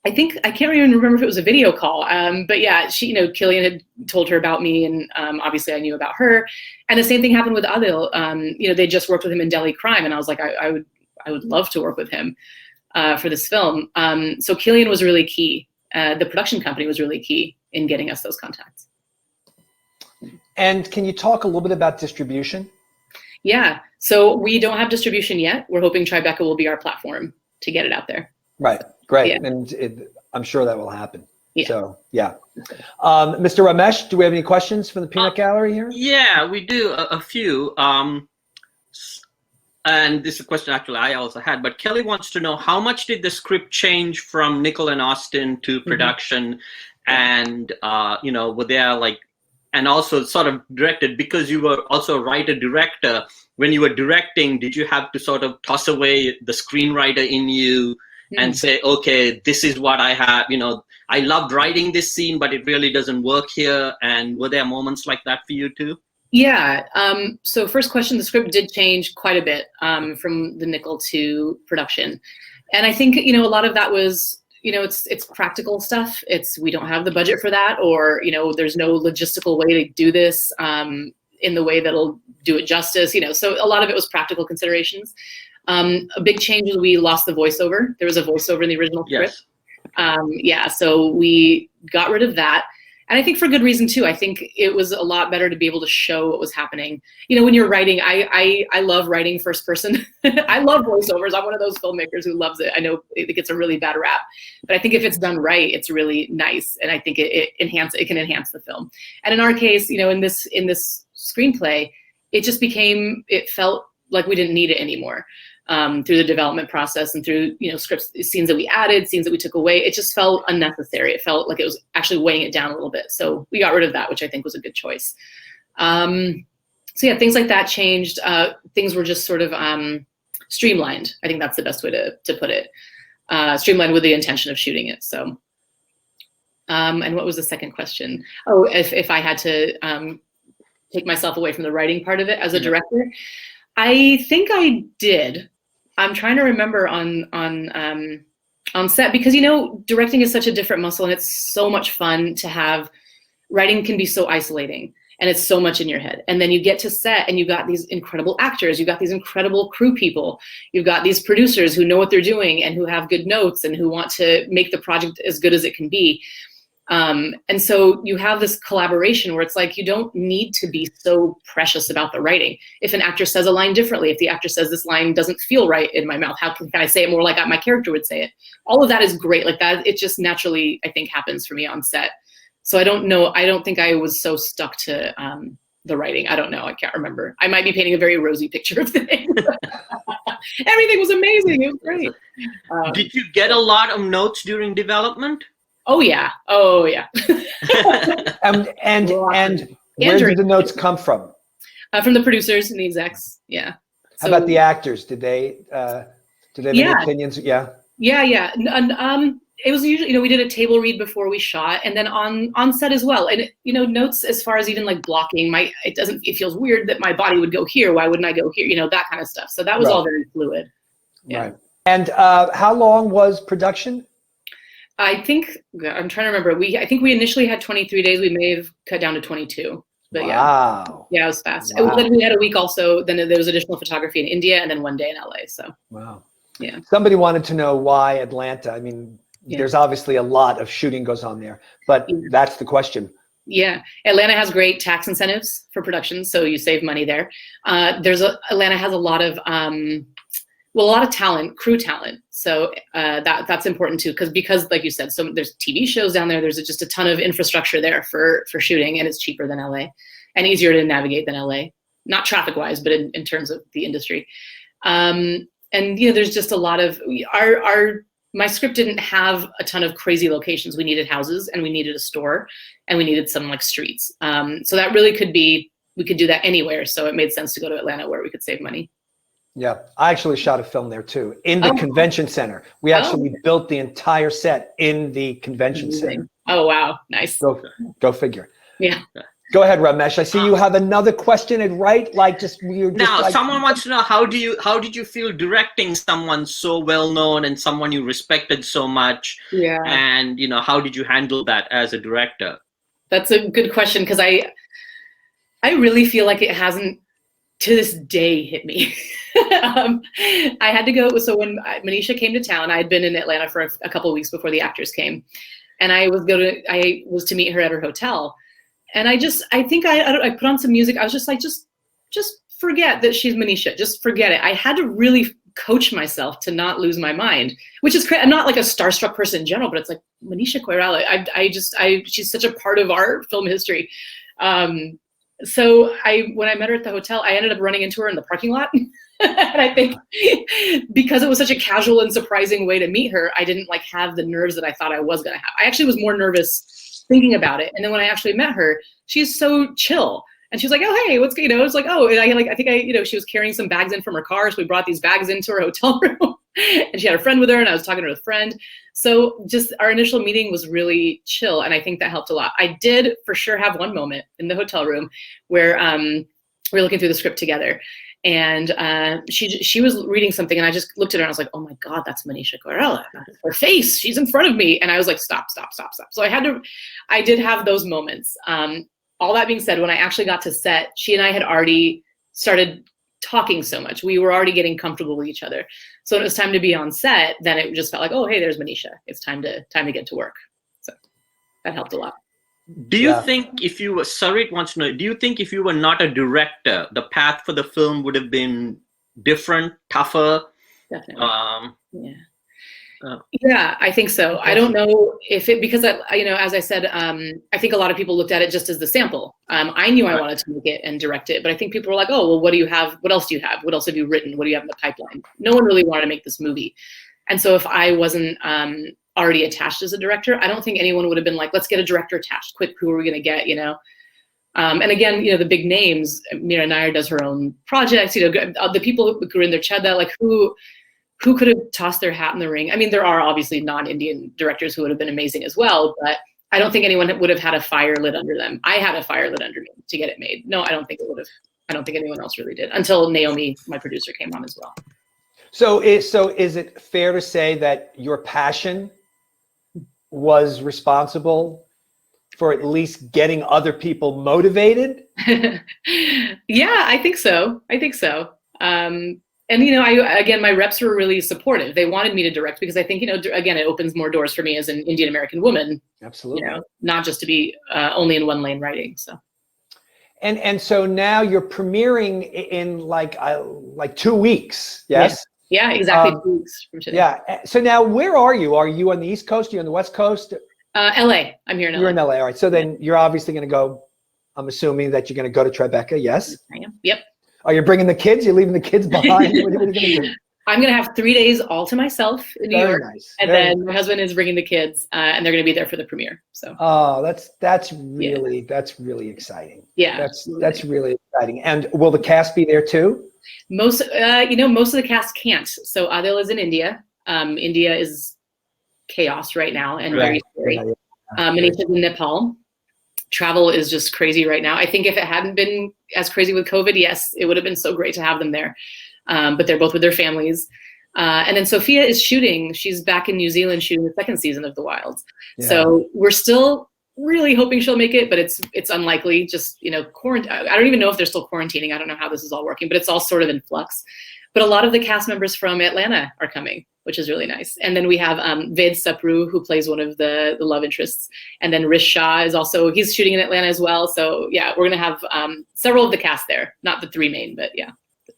can't even remember if it was a video call. But yeah, she, Killian had told her about me, and obviously I knew about her. And the same thing happened with Adil. They just worked with him in Delhi Crime, and I was like, I would love to work with him for this film. So Killian was really key. The production company was really key in getting us those contacts. And can you talk a little bit about distribution? Yeah. So we don't have distribution yet. We're hoping Tribeca will be our platform to get it out there. Right. Great. Yeah. And I'm sure that will happen. Yeah. So, yeah. Mr. Ramesh, do we have any questions from the peanut gallery here? Yeah, we do a few. And this is a question actually I also had, but Kelly wants to know how much did the script change from Nickel and Austin to production? And, were there and also sort of directed, because you were also a writer-director, when you were directing, did you have to sort of toss away the screenwriter in you and say, okay, this is what I have, I loved writing this scene, but it really doesn't work here. And were there moments like that for you too? Yeah. So first question, the script did change quite a bit from the Nickel to production. And I think, a lot of that was, it's practical stuff. We don't have the budget for that, or, there's no logistical way to do this in the way that'll do it justice, so a lot of it was practical considerations. A big change was we lost the voiceover. There was a voiceover in the original script. Yes. So we got rid of that. And I think for good reason too. I think it was a lot better to be able to show what was happening. When you're writing, I love writing first person. I love voiceovers. I'm one of those filmmakers who loves it. I know it gets a really bad rap, but I think if it's done right, it's really nice. And I think it can enhance the film. And in our case, in this screenplay, it felt like we didn't need it anymore. Through the development process and through, scripts, scenes that we added, scenes that we took away, it just felt unnecessary. It felt like it was actually weighing it down a little bit. So we got rid of that, which I think was a good choice. So yeah, things like that changed. Things were just sort of streamlined. I think that's the best way to put it. Streamlined with the intention of shooting it. So, and what was the second question? Oh, if I had to take myself away from the writing part of it as a director, I think I did. I'm trying to remember on set, because directing is such a different muscle, and it's so much fun to have. Writing can be so isolating, and it's so much in your head. And then you get to set, and you got these incredible actors, you got these incredible crew people, you've got these producers who know what they're doing and who have good notes and who want to make the project as good as it can be. And so you have this collaboration where it's like, you don't need to be so precious about the writing. If an actor says a line differently, if the actor says this line doesn't feel right in my mouth, how can I say it more like my character would say it? All of that is great. Like that, it just naturally, I think, happens for me on set. So I don't know. I don't think I was so stuck to the writing. I don't know. I can't remember. I might be painting a very rosy picture of things. Everything was amazing. It was great. Did you get a lot of notes during development? Oh yeah. Oh yeah. And where did the notes come from? From the producers and the execs. Yeah. How about the actors? Did they have any opinions? Yeah. Yeah. And, it was usually, we did a table read before we shot, and then on set as well. And notes as far as even like blocking, it feels weird that my body would go here. Why wouldn't I go here? That kind of stuff. So that was all very fluid. Yeah. Right. And how long was production? I think, I'm trying to remember. I think we initially had 23 days. We may have cut down to 22. But wow. Yeah, it was fast. Wow. Then we had a week also. Then there was additional photography in India, and then one day in LA. So. Wow. Yeah. Somebody wanted to know why Atlanta. I mean, there's obviously a lot of shooting goes on there, but that's the question. Yeah, Atlanta has great tax incentives for production, so you save money there. Atlanta has a lot of talent, crew talent. So that's important too, because like you said, so there's TV shows down there. There's just a ton of infrastructure there for shooting, and it's cheaper than LA, and easier to navigate than LA. Not traffic wise, but in terms of the industry. And there's just a lot of my script didn't have a ton of crazy locations. We needed houses, and we needed a store, and we needed some like streets. So that really we could do that anywhere. So it made sense to go to Atlanta where we could save money. Yeah, I actually shot a film there too, in the convention center. We actually built the entire set in the convention center. Oh, wow, nice. Go figure. Yeah. Go ahead, Ramesh. I see you have another question, and someone wants to know how did you feel directing someone so well known and someone you respected so much? Yeah. And how did you handle that as a director? That's a good question, because I really feel like it hasn't to this day hit me. I had to go. So when Manisha came to town, I had been in Atlanta for a couple of weeks before the actors came, and I was to meet her at her hotel. And I think I put on some music. I was just like, just forget that she's Manisha. Just forget it. I had to really coach myself to not lose my mind, which is crazy. I'm not like a starstruck person in general, but it's like Manisha Koirala. She's such a part of our film history. So when I met her at the hotel, I ended up running into her in the parking lot. And I think because it was such a casual and surprising way to meet her, I didn't have the nerves that I thought I was going to have. I actually was more nervous thinking about it. And then when I actually met her, she's so chill. And she was like, oh, hey, what's, it's like, oh, and I think she was carrying some bags in from her car. So we brought these bags into her hotel room, and she had a friend with her, and I was talking to her friend. So just our initial meeting was really chill. And I think that helped a lot. I did for sure have one moment in the hotel room where we were looking through the script together. And she was reading something, and I just looked at her and I was like, oh my God, that's Manisha Koirala. Her face, she's in front of me. And I was like, stop. So I did have those moments. All that being said, when I actually got to set, she and I had already started talking so much. We were already getting comfortable with each other. So when it was time to be on set, then it just felt like, oh, hey, there's Manisha. It's time to get to work. So that helped a lot. Do you think if you were, Sarit wants to know, do you think if you were not a director, the path for the film would have been different, tougher? Definitely. Yeah, I think so. I don't know if because as I said, I think a lot of people looked at it just as the sample. I knew I wanted to make it and direct it, but I think people were like, oh, well, what do you have? What else do you have? What else have you written? What do you have in the pipeline? No one really wanted to make this movie. And so if I wasn't already attached as a director, I don't think anyone would have been like, let's get a director attached. Quick, who are we going to get, And again, the big names, Meera Nair does her own projects, the people who are in their chedda, like who could have tossed their hat in the ring? I mean, there are obviously non-Indian directors who would have been amazing as well, but I don't think anyone would have had a fire lit under them. I had a fire lit under me to get it made. No, I don't think it would have. I don't think anyone else really did until Naomi, my producer, came on as well. So is it fair to say that your passion was responsible for at least getting other people motivated? Yeah, I think so. And, you know, again, my reps were really supportive. They wanted me to direct because I think, you know, again, it opens more doors for me as an Indian American woman. Absolutely. You know, not just to be only in one lane writing. So. And so now you're premiering in like 2 weeks. Yes. Yeah, exactly 2 weeks from today. Yeah. So now where are you? Are you on the East Coast? Are you on the West Coast? LA. I'm here in LA. You're in LA. All right. So then you're obviously going to go. I'm assuming that you're going to go to Tribeca. Yes. I am. Yep. Are you bringing the kids? You're leaving the kids behind? What are you going to do? I'm going to have 3 days all to myself in New York. Nice. And then my husband is bringing the kids, and they're going to be there for the premiere. So. Oh, that's really exciting. Yeah. That's really exciting. And will the cast be there too? Most, you know, most of the cast can't. So Adil is in India. India is chaos right now and very scary. Manisha is in Nepal. Travel is just crazy right now. I think if it hadn't been as crazy with COVID, yes, it would have been so great to have them there. But they're both with their families. And then Sophia is shooting. She's back in New Zealand shooting the 2nd season of The Wilds. Yeah. So we're still really hoping she'll make it, but it's unlikely. Just, you know, quarantine. I don't even know if they're still quarantining. I don't know how this is all working, but it's all sort of in flux. But a lot of the cast members from Atlanta are coming, which is really nice. And then we have Ved Sapru, who plays one of the love interests. And then Rish Shah is also, he's shooting in Atlanta as well. So yeah, we're going to have several of the cast there. Not the 3 main, but yeah,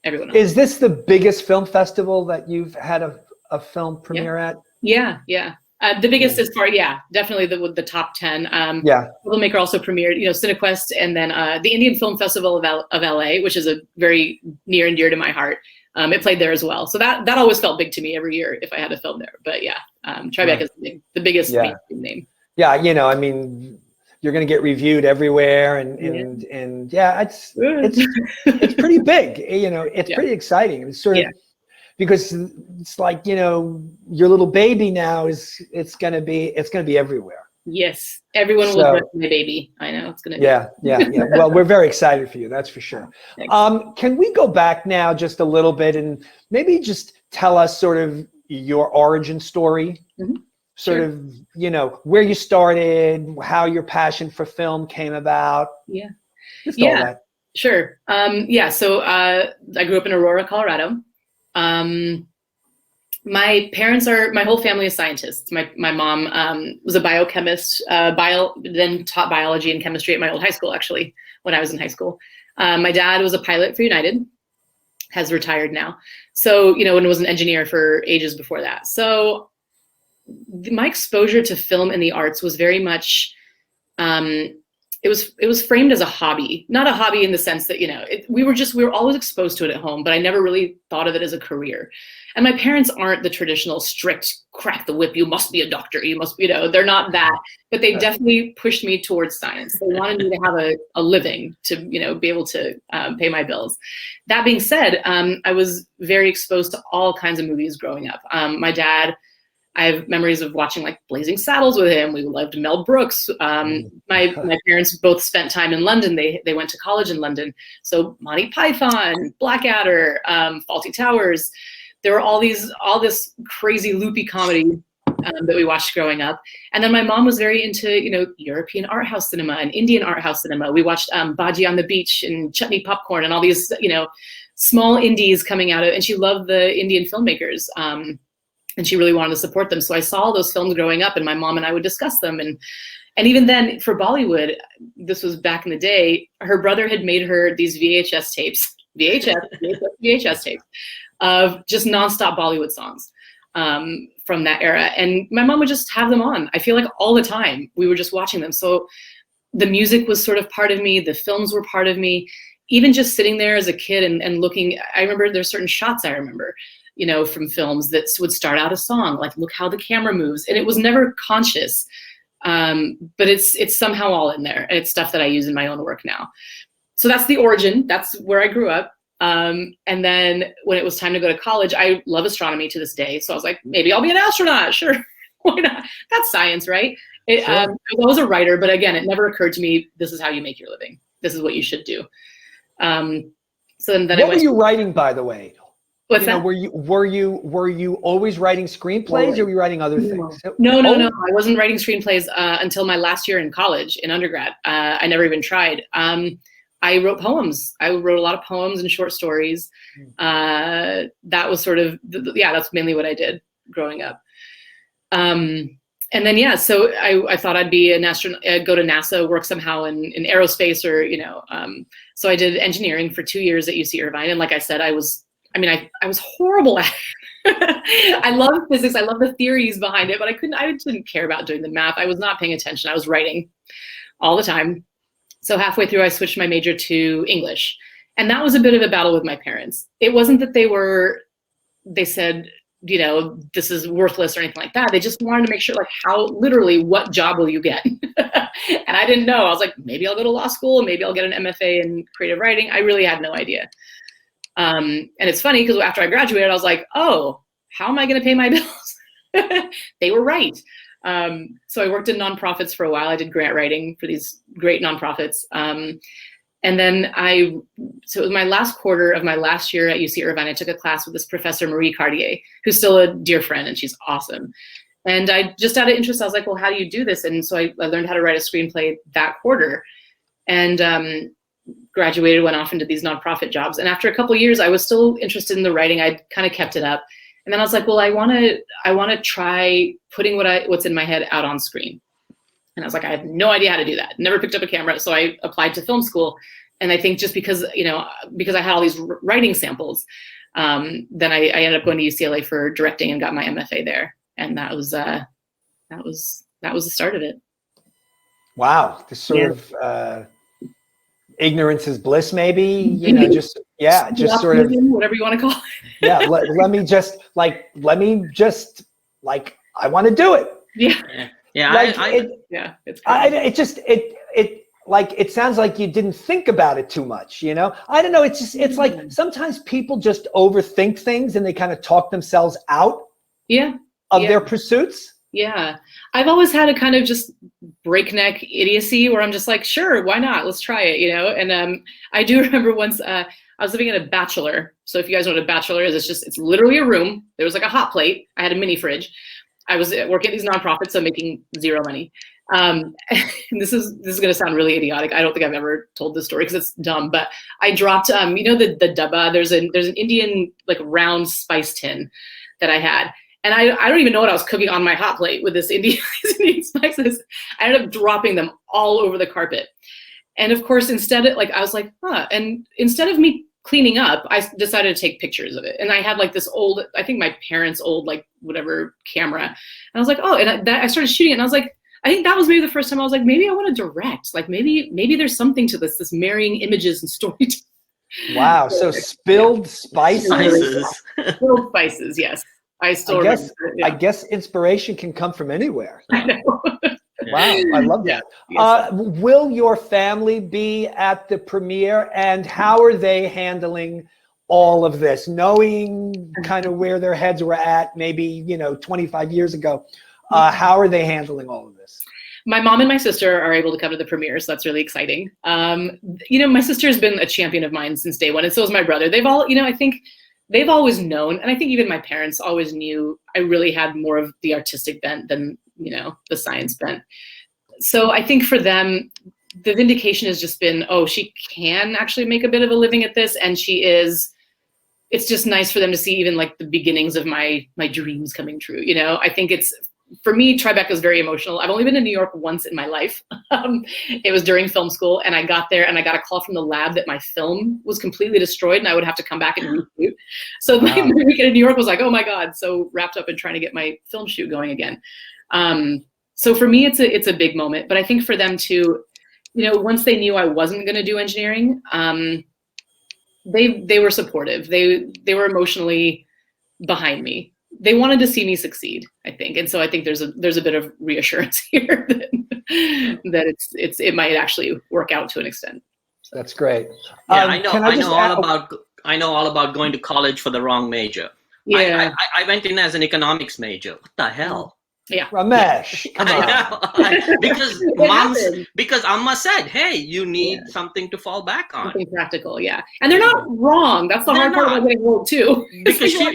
everyone else. Is this the biggest film festival that you've had a film premiere at? Yeah. The biggest as far, definitely the top 10. Filmmaker also premiered, you know, CineQuest, and then the Indian Film Festival of LA, which is a very near and dear to my heart. It played there as well. So that always felt big to me every year if I had to film there. But yeah, Tribeca is the biggest name. Yeah, you know, I mean, you're going to get reviewed everywhere, and it's pretty big. You know, it's pretty exciting. It's sort of because it's like, you know, your little baby now it's going to be everywhere. Yes, everyone will watch my baby. I know it's going to be. Yeah. Well, we're very excited for you. That's for sure. Can we go back now just a little bit and maybe just tell us sort of your origin story? Mm-hmm. Sort of, you know, where you started, how your passion for film came about. Yeah. Just all that. Sure. So I grew up in Aurora, Colorado. My whole family is scientists. My mom was a biochemist, then taught biology and chemistry at my old high school, actually, when I was in high school. My dad was a pilot for United, has retired now. So, you know, and was an engineer for ages before that. So my exposure to film and the arts was very much, it was framed as a hobby, not a hobby in the sense that, you know, we were always exposed to it at home, but I never really thought of it as a career. And my parents aren't the traditional strict crack the whip, you must be a doctor, you must, you know, they're not that, but they definitely pushed me towards science. They wanted me to have a living to, you know, be able to pay my bills. That being said, I was very exposed to all kinds of movies growing up. My dad, I have memories of watching like Blazing Saddles with him. We loved Mel Brooks. My parents both spent time in London. They went to college in London. So Monty Python, Blackadder, Fawlty Towers. There were all this crazy loopy comedy that we watched growing up. And then my mom was very into, you know, European art house cinema and Indian art house cinema. We watched Bhaji on the Beach and Chutney Popcorn and all these, you know, small indies coming out of, and she loved the Indian filmmakers. And she really wanted to support them. So I saw all those films growing up, and my mom and I would discuss them. And even then for Bollywood, this was back in the day, her brother had made her these VHS tapes of just nonstop Bollywood songs from that era. And my mom would just have them on. I feel like all the time we were just watching them. So the music was sort of part of me. The films were part of me. Even just sitting there as a kid and looking, I remember there's certain shots I remember, you know, from films that would start out a song, like look how the camera moves. And it was never conscious, but it's somehow all in there. And it's stuff that I use in my own work now. So that's the origin. That's where I grew up. And then when it was time to go to college, I love astronomy to this day. So I was like, maybe I'll be an astronaut. Sure. Why not? That's science, right? Sure. I was a writer, but again, it never occurred to me, this is how you make your living. This is what you should do. So then what were you writing, by the way? What's that? Were you always writing screenplays, or were you writing other things? No. I wasn't writing screenplays until my last year in college, in undergrad. I never even tried. I wrote poems. I wrote a lot of poems and short stories. That was sort of, that's mainly what I did growing up. And then, yeah, so I thought I'd be an astronaut, go to NASA, work somehow in aerospace or, so I did engineering for 2 years at UC Irvine. And like I said, I was horrible at it. I love physics. I love the theories behind it, but I didn't care about doing the math. I was not paying attention. I was writing all the time. So halfway through, I switched my major to English. And that was a bit of a battle with my parents. It wasn't that they said, this is worthless or anything like that. They just wanted to make sure, like, literally, what job will you get? And I didn't know. I was like, maybe I'll go to law school, maybe I'll get an MFA in creative writing. I really had no idea. And it's funny because after I graduated, I was like, oh, how am I going to pay my bills? They were right. So I worked in nonprofits for a while. I did grant writing for these great nonprofits. And then so it was my last quarter of my last year at UC Irvine. I took a class with this professor, Marie Cartier, who's still a dear friend, and she's awesome. And I just out of interest, I was like, well, how do you do this? And so I learned how to write a screenplay that quarter, and graduated, went off into these nonprofit jobs. And after a couple of years, I was still interested in the writing. I'd kind of kept it up. And then I was like, well, I want to try putting what's in my head out on screen. And I was like, I have no idea how to do that. Never picked up a camera. So I applied to film school. And I think just because I had all these writing samples, then I ended up going to UCLA for directing and got my MFA there. And that was the start of it. Wow. This sort of ignorance is bliss, maybe, just sort of whatever you want to call it. Yeah. Let me just I want to do it. Yeah. Yeah. It sounds like you didn't think about it too much, I don't know. It's like sometimes people just overthink things and they kind of talk themselves out of their pursuits. Yeah. I've always had a kind of just breakneck idiocy where I'm just like, sure, why not? Let's try it, And I do remember once I was living in a bachelor. So if you guys know what a bachelor is, it's literally a room. There was like a hot plate. I had a mini fridge. I was working at these nonprofits, so making zero money. And this is going to sound really idiotic. I don't think I've ever told this story because it's dumb, but I dropped, the dabba, there's an Indian like round spice tin that I had. And I don't even know what I was cooking on my hot plate with these Indian spices. I ended up dropping them all over the carpet. And of course, instead of me cleaning up, I decided to take pictures of it. And I had like this old, I think my parents' old, like whatever camera. And I was like, oh, and I started shooting it. And I was like, I think that was maybe the first time I was like, maybe I want to direct. Like maybe there's something to this marrying images and storytelling. Wow. So spilled spices. Spilled spices, yes. I guess inspiration can come from anywhere. I know. Wow, I love that. Yes. Will your family be at the premiere, and how are they handling all of this, knowing kind of where their heads were at maybe 25 years ago? How are they handling all of this? My mom and my sister are able to come to the premiere, so that's really exciting. My sister has been a champion of mine since day one, and so is my brother. They've all, I think they've always known, and I think even my parents always knew I really had more of the artistic bent than, the science bent. So I think for them, the vindication has just been, oh, she can actually make a bit of a living at this, and she is. It's just nice for them to see even like the beginnings of my dreams coming true. I think for me, Tribeca is very emotional. I've only been to New York once in my life. It was during film school, and I got there and I got a call from the lab that my film was completely destroyed and I would have to come back and reshoot. So my weekend in New York was like, oh my God, so wrapped up in trying to get my film shoot going again. So for me, it's a big moment, but I think for them too, once they knew I wasn't going to do engineering, they were supportive. They were emotionally behind me. They wanted to see me succeed, I think, and so I think there's a bit of reassurance here that it might actually work out to an extent. So. That's great. Yeah, I know all about going to college for the wrong major. Yeah, I went in as an economics major. What the hell? Yeah, Ramesh, come on. because Amma said, hey, you need something to fall back on. Something practical, yeah. And they're not wrong. That's the hard part about getting old too. Because they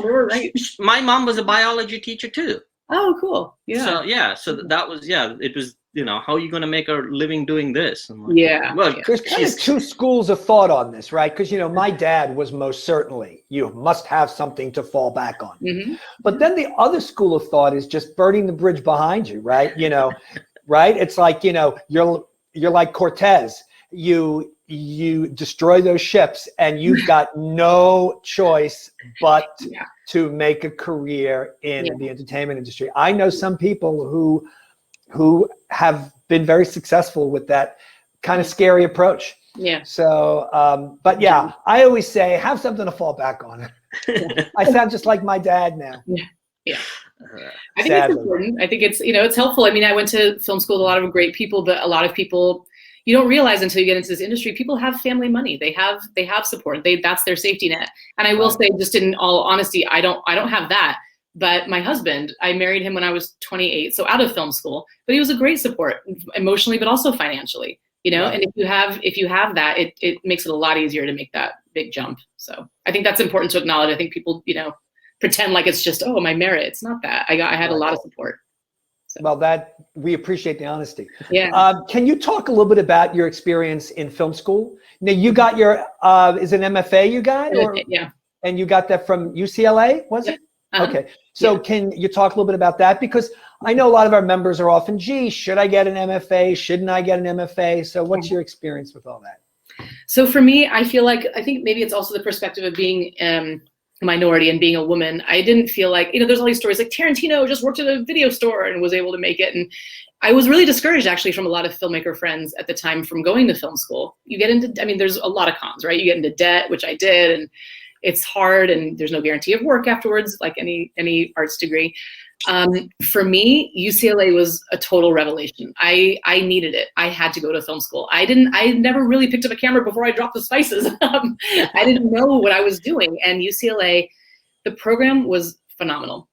were right. My mom was a biology teacher too. Oh, cool. Yeah. So that was, it was how are you going to make a living doing this? I'm like, Yeah. well, Yeah. There's kind of two schools of thought on this, right? Because, my dad was most certainly, you must have something to fall back on. Mhm. But then the other school of thought is just burning the bridge behind you, right? Right? It's like, you're like Cortez. You destroy those ships and you've got no choice but to make a career in the entertainment industry. I know some people who have been very successful with that kind of scary approach. Yeah. So, but yeah, I always say have something to fall back on. I sound just like my dad now. Yeah. I think it's important. I think it's, it's helpful. I mean, I went to film school with a lot of great people, but a lot of people, you don't realize until you get into this industry, people have family money. They have support. That's their safety net. And I will say, just in all honesty, I don't have that. But my husband, I married him when I was 28, so out of film school, but he was a great support emotionally, but also financially, and if you have that, it makes it a lot easier to make that big jump. So I think that's important to acknowledge. I think people, pretend like it's just, my merit. It's not that. I had a lot of support. So. Well, we appreciate the honesty. Yeah. Can you talk a little bit about your experience in film school? Now, you got your, is it an MFA you got? Yeah. And you got that from UCLA, was it? Okay. So can you talk a little bit about that? Because I know a lot of our members are often, gee, should I get an MFA? Shouldn't I get an MFA? So what's your experience with all that? So for me, I think maybe it's also the perspective of being a minority and being a woman. I didn't feel like, there's all these stories like Tarantino just worked at a video store and was able to make it. And I was really discouraged actually from a lot of filmmaker friends at the time from going to film school. You get into, there's a lot of cons, right? You get into debt, which I did, and it's hard, and there's no guarantee of work afterwards, like any arts degree. For me, UCLA was a total revelation. I needed it. I had to go to film school. I never really picked up a camera before I dropped the spices. I didn't know what I was doing. And UCLA, the program was phenomenal.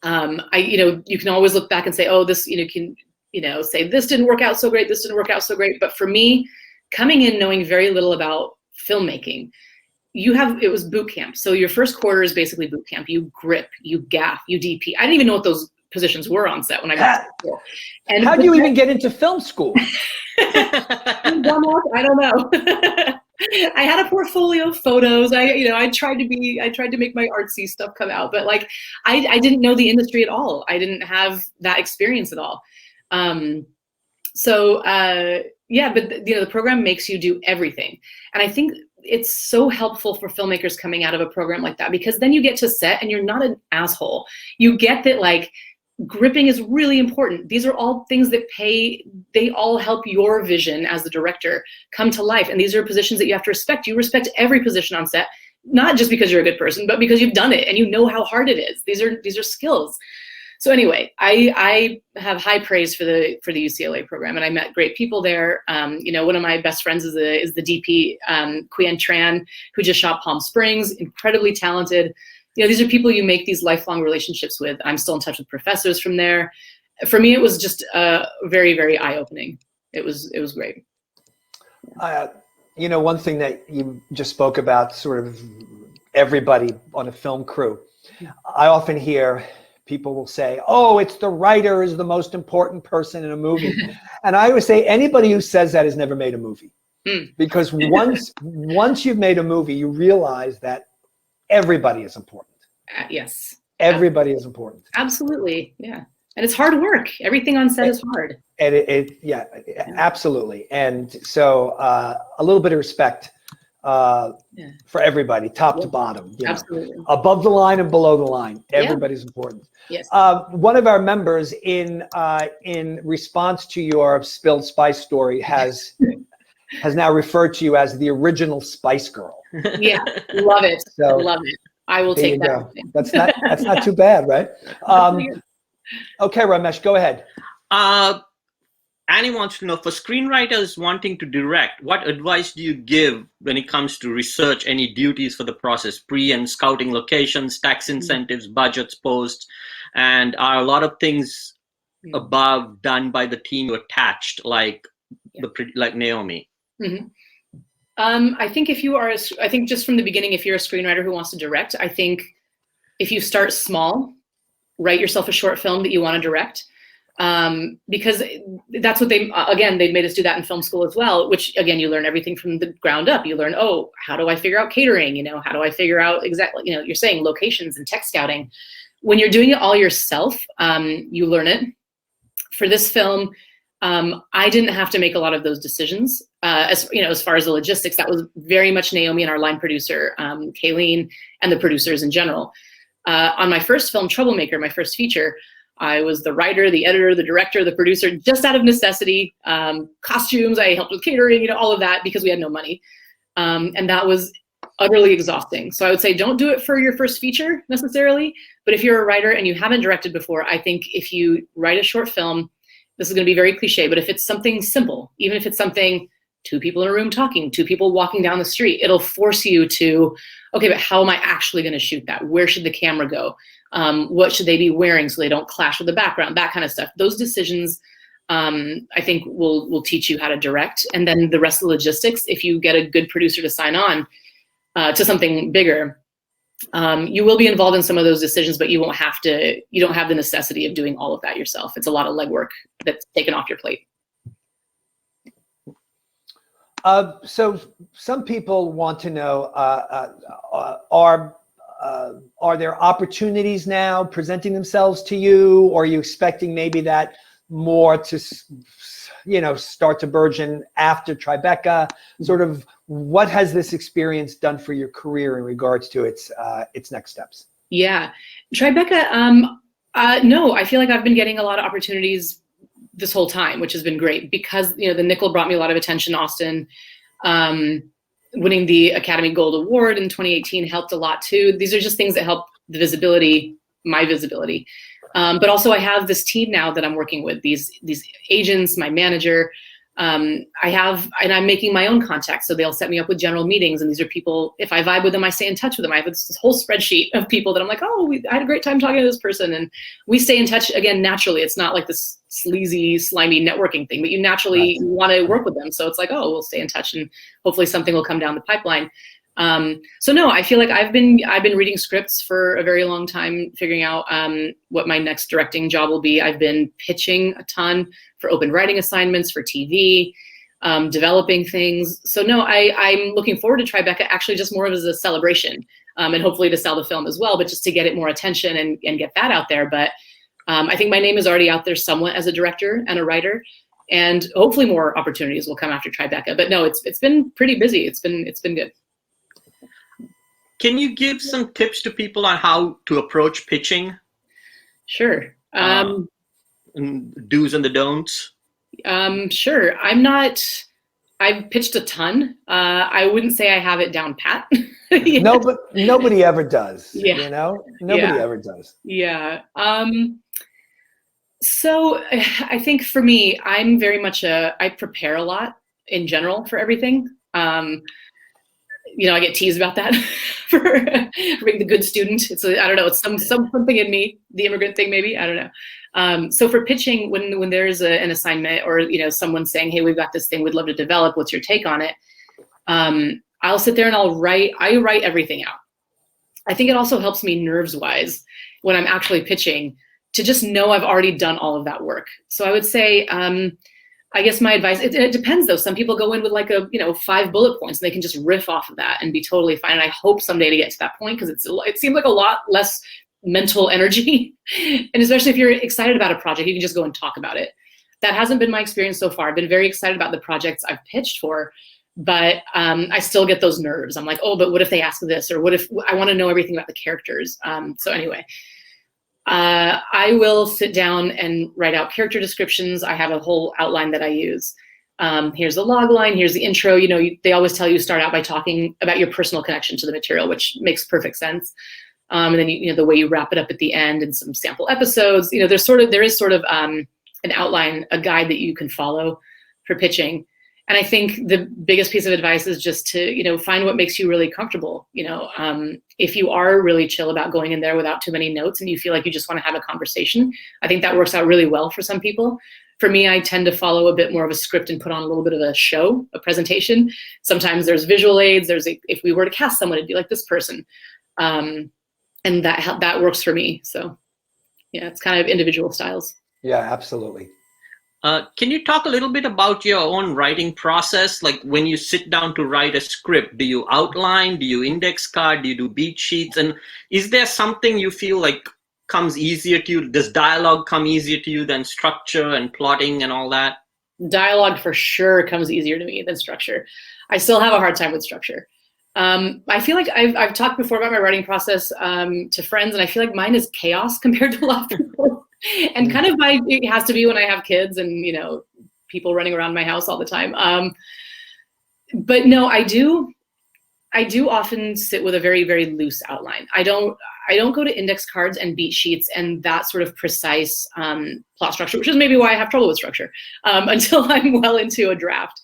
You can always look back and say, oh, this, can, say this didn't work out so great. This didn't work out so great. But for me, coming in knowing very little about filmmaking, it was boot camp. So your first quarter is basically boot camp. You grip, you gaff, you DP. I didn't even know what those positions were on set when I got to school. And how do you even get into film school? I don't know. I had a portfolio of photos. I tried to make my artsy stuff come out, but I didn't know the industry at all. I didn't have that experience at all. But the program makes you do everything. And I think it's so helpful for filmmakers coming out of a program like that, because then you get to set and you're not an asshole. You get that gripping is really important. These are all things that they all help your vision as the director come to life. And these are positions that you have to respect. You respect every position on set, not just because you're a good person, but because you've done it and you know how hard it is. These are skills. So anyway, I have high praise for the UCLA program, and I met great people there. One of my best friends is the DP, Quyen Tran, who just shot Palm Springs, incredibly talented. These are people you make these lifelong relationships with. I'm still in touch with professors from there. For me, it was just very, very eye-opening. It was great. One thing that you just spoke about, sort of everybody on a film crew. I often hear people will say, oh, it's the writer is the most important person in a movie. And I always say anybody who says that has never made a movie. Because once you've made a movie, you realize that everybody is important. Yes. Everybody is important. Absolutely. Yeah. And it's hard work. Everything on set is hard. And absolutely. And so a little bit of respect for everybody, top to bottom. Absolutely. Above the line and below the line. Everybody's important. Yes. One of our members in response to your spilled spice story has now referred to you as the original Spice Girl. Yeah, love it. So, love it. I will take that. That's not too bad, right? Okay, Ramesh, go ahead. Annie wants to know, for screenwriters wanting to direct, what advice do you give when it comes to research, any duties for the process, pre and scouting locations, tax incentives, budgets, posts, and are a lot of things above done by the team attached, like Naomi? Mm-hmm. I think I think just from the beginning, if you're a screenwriter who wants to direct, I think if you start small, write yourself a short film that you want to direct. because that's what they made us do that in film school as well, which again, you learn everything from the ground up. You learn, oh, how do I figure out catering? You know, how do I figure out exactly, you know, you're saying locations and tech scouting. When you're doing it all yourself, you learn it. For this film, I didn't have to make a lot of those decisions. As you know, as far as the logistics, that was very much Naomi and our line producer, Kayleen, and the producers in general. On my first film, Troublemaker, my first feature, I was the writer, the editor, the director, the producer, just out of necessity. Costumes, I helped with catering, you know, all of that because we had no money. And that was utterly exhausting. So I would say don't do it for your first feature necessarily, but if you're a writer and you haven't directed before, I think if you write a short film, this is gonna be very cliche, but if it's something simple, even if it's something 2 people in a room talking, 2 people walking down the street, it'll force you to, okay, but how am I actually gonna shoot that? Where should the camera go? What should they be wearing so they don't clash with the background, that kind of stuff. Those decisions, I think will teach you how to direct. And then the rest of the logistics, if you get a good producer to sign on to something bigger, you will be involved in some of those decisions, but you don't have the necessity of doing all of that yourself. It's a lot of legwork that's taken off your plate. So some people want to know, are there opportunities now presenting themselves to you, or are you expecting maybe that more to, you know, start to burgeon after Tribeca? Sort of what has this experience done for your career in regards to its next steps? Yeah, Tribeca, no, I feel like I've been getting a lot of opportunities this whole time, which has been great because, you know, the Nickel brought me a lot of attention. Austin, winning the Academy Gold Award in 2018 helped a lot too. These are just things that help the visibility, my visibility. But also I have this team now that I'm working with, these agents, my manager. And I'm making my own contacts. So they'll set me up with general meetings. And these are people, if I vibe with them, I stay in touch with them. I have this whole spreadsheet of people that I'm like, oh, I had a great time talking to this person. And we stay in touch again, naturally. It's not like this sleazy, slimy networking thing, but you naturally want to work with them. So it's like, oh, we'll stay in touch and hopefully something will come down the pipeline. So no, I feel like I've been reading scripts for a very long time, figuring out what my next directing job will be. I've been pitching a ton for open writing assignments for TV, developing things. So no, I'm looking forward to Tribeca actually just more as a celebration, and hopefully to sell the film as well, but just to get it more attention and get that out there. But I think my name is already out there somewhat as a director and a writer, and hopefully more opportunities will come after Tribeca. But no, it's been pretty busy. It's been good. Can you give some tips to people on how to approach pitching? Sure. And do's and the don'ts? Sure. I've pitched a ton. I wouldn't say I have it down pat. Yeah. No, but nobody ever does. Yeah. You know, nobody ever does. Yeah. So I think for me, I'm very much I prepare a lot in general for everything. You know, I get teased about that for being the good student. I don't know, it's something in me, the immigrant thing maybe, I don't know. So for pitching, when there's an assignment or, you know, someone saying, hey, we've got this thing we'd love to develop, what's your take on it? I'll sit there and I write everything out. I think it also helps me nerves wise when I'm actually pitching to just know I've already done all of that work. So I would say, I guess my advice, it depends though. Some people go in with like 5 bullet points and they can just riff off of that and be totally fine. And I hope someday to get to that point because it seems like a lot less mental energy. And especially if you're excited about a project, you can just go and talk about it. That hasn't been my experience so far. I've been very excited about the projects I've pitched for, but I still get those nerves. I'm like, oh, but what if they ask this? Or what if I want to know everything about the characters? So anyway. I will sit down and write out character descriptions. I have a whole outline that I use. Here's the log line, here's the intro. You know, they always tell you start out by talking about your personal connection to the material, which makes perfect sense. And then you know the way you wrap it up at the end and some sample episodes. You know, there is sort of an outline, a guide that you can follow for pitching. And I think the biggest piece of advice is just to, you know, find what makes you really comfortable. You know, if you are really chill about going in there without too many notes and you feel like you just want to have a conversation, I think that works out really well for some people. For me, I tend to follow a bit more of a script and put on a little bit of a show, a presentation. Sometimes there's visual aids. If we were to cast someone, it'd be like this person. And that works for me. So yeah, it's kind of individual styles. Yeah, absolutely. Can you talk a little bit about your own writing process? Like when you sit down to write a script, do you outline, do you index card, do you do beat sheets? And is there something you feel like comes easier to you? Does dialogue come easier to you than structure and plotting and all that? Dialogue for sure comes easier to me than structure. I still have a hard time with structure. I feel like I've talked before about my writing process to friends, and I feel like mine is chaos compared to a lot of people. And kind of it has to be when I have kids and, you know, people running around my house all the time. But no, I do often sit with a very, very loose outline. I don't go to index cards and beat sheets and that sort of precise plot structure, which is maybe why I have trouble with structure until I'm well into a draft.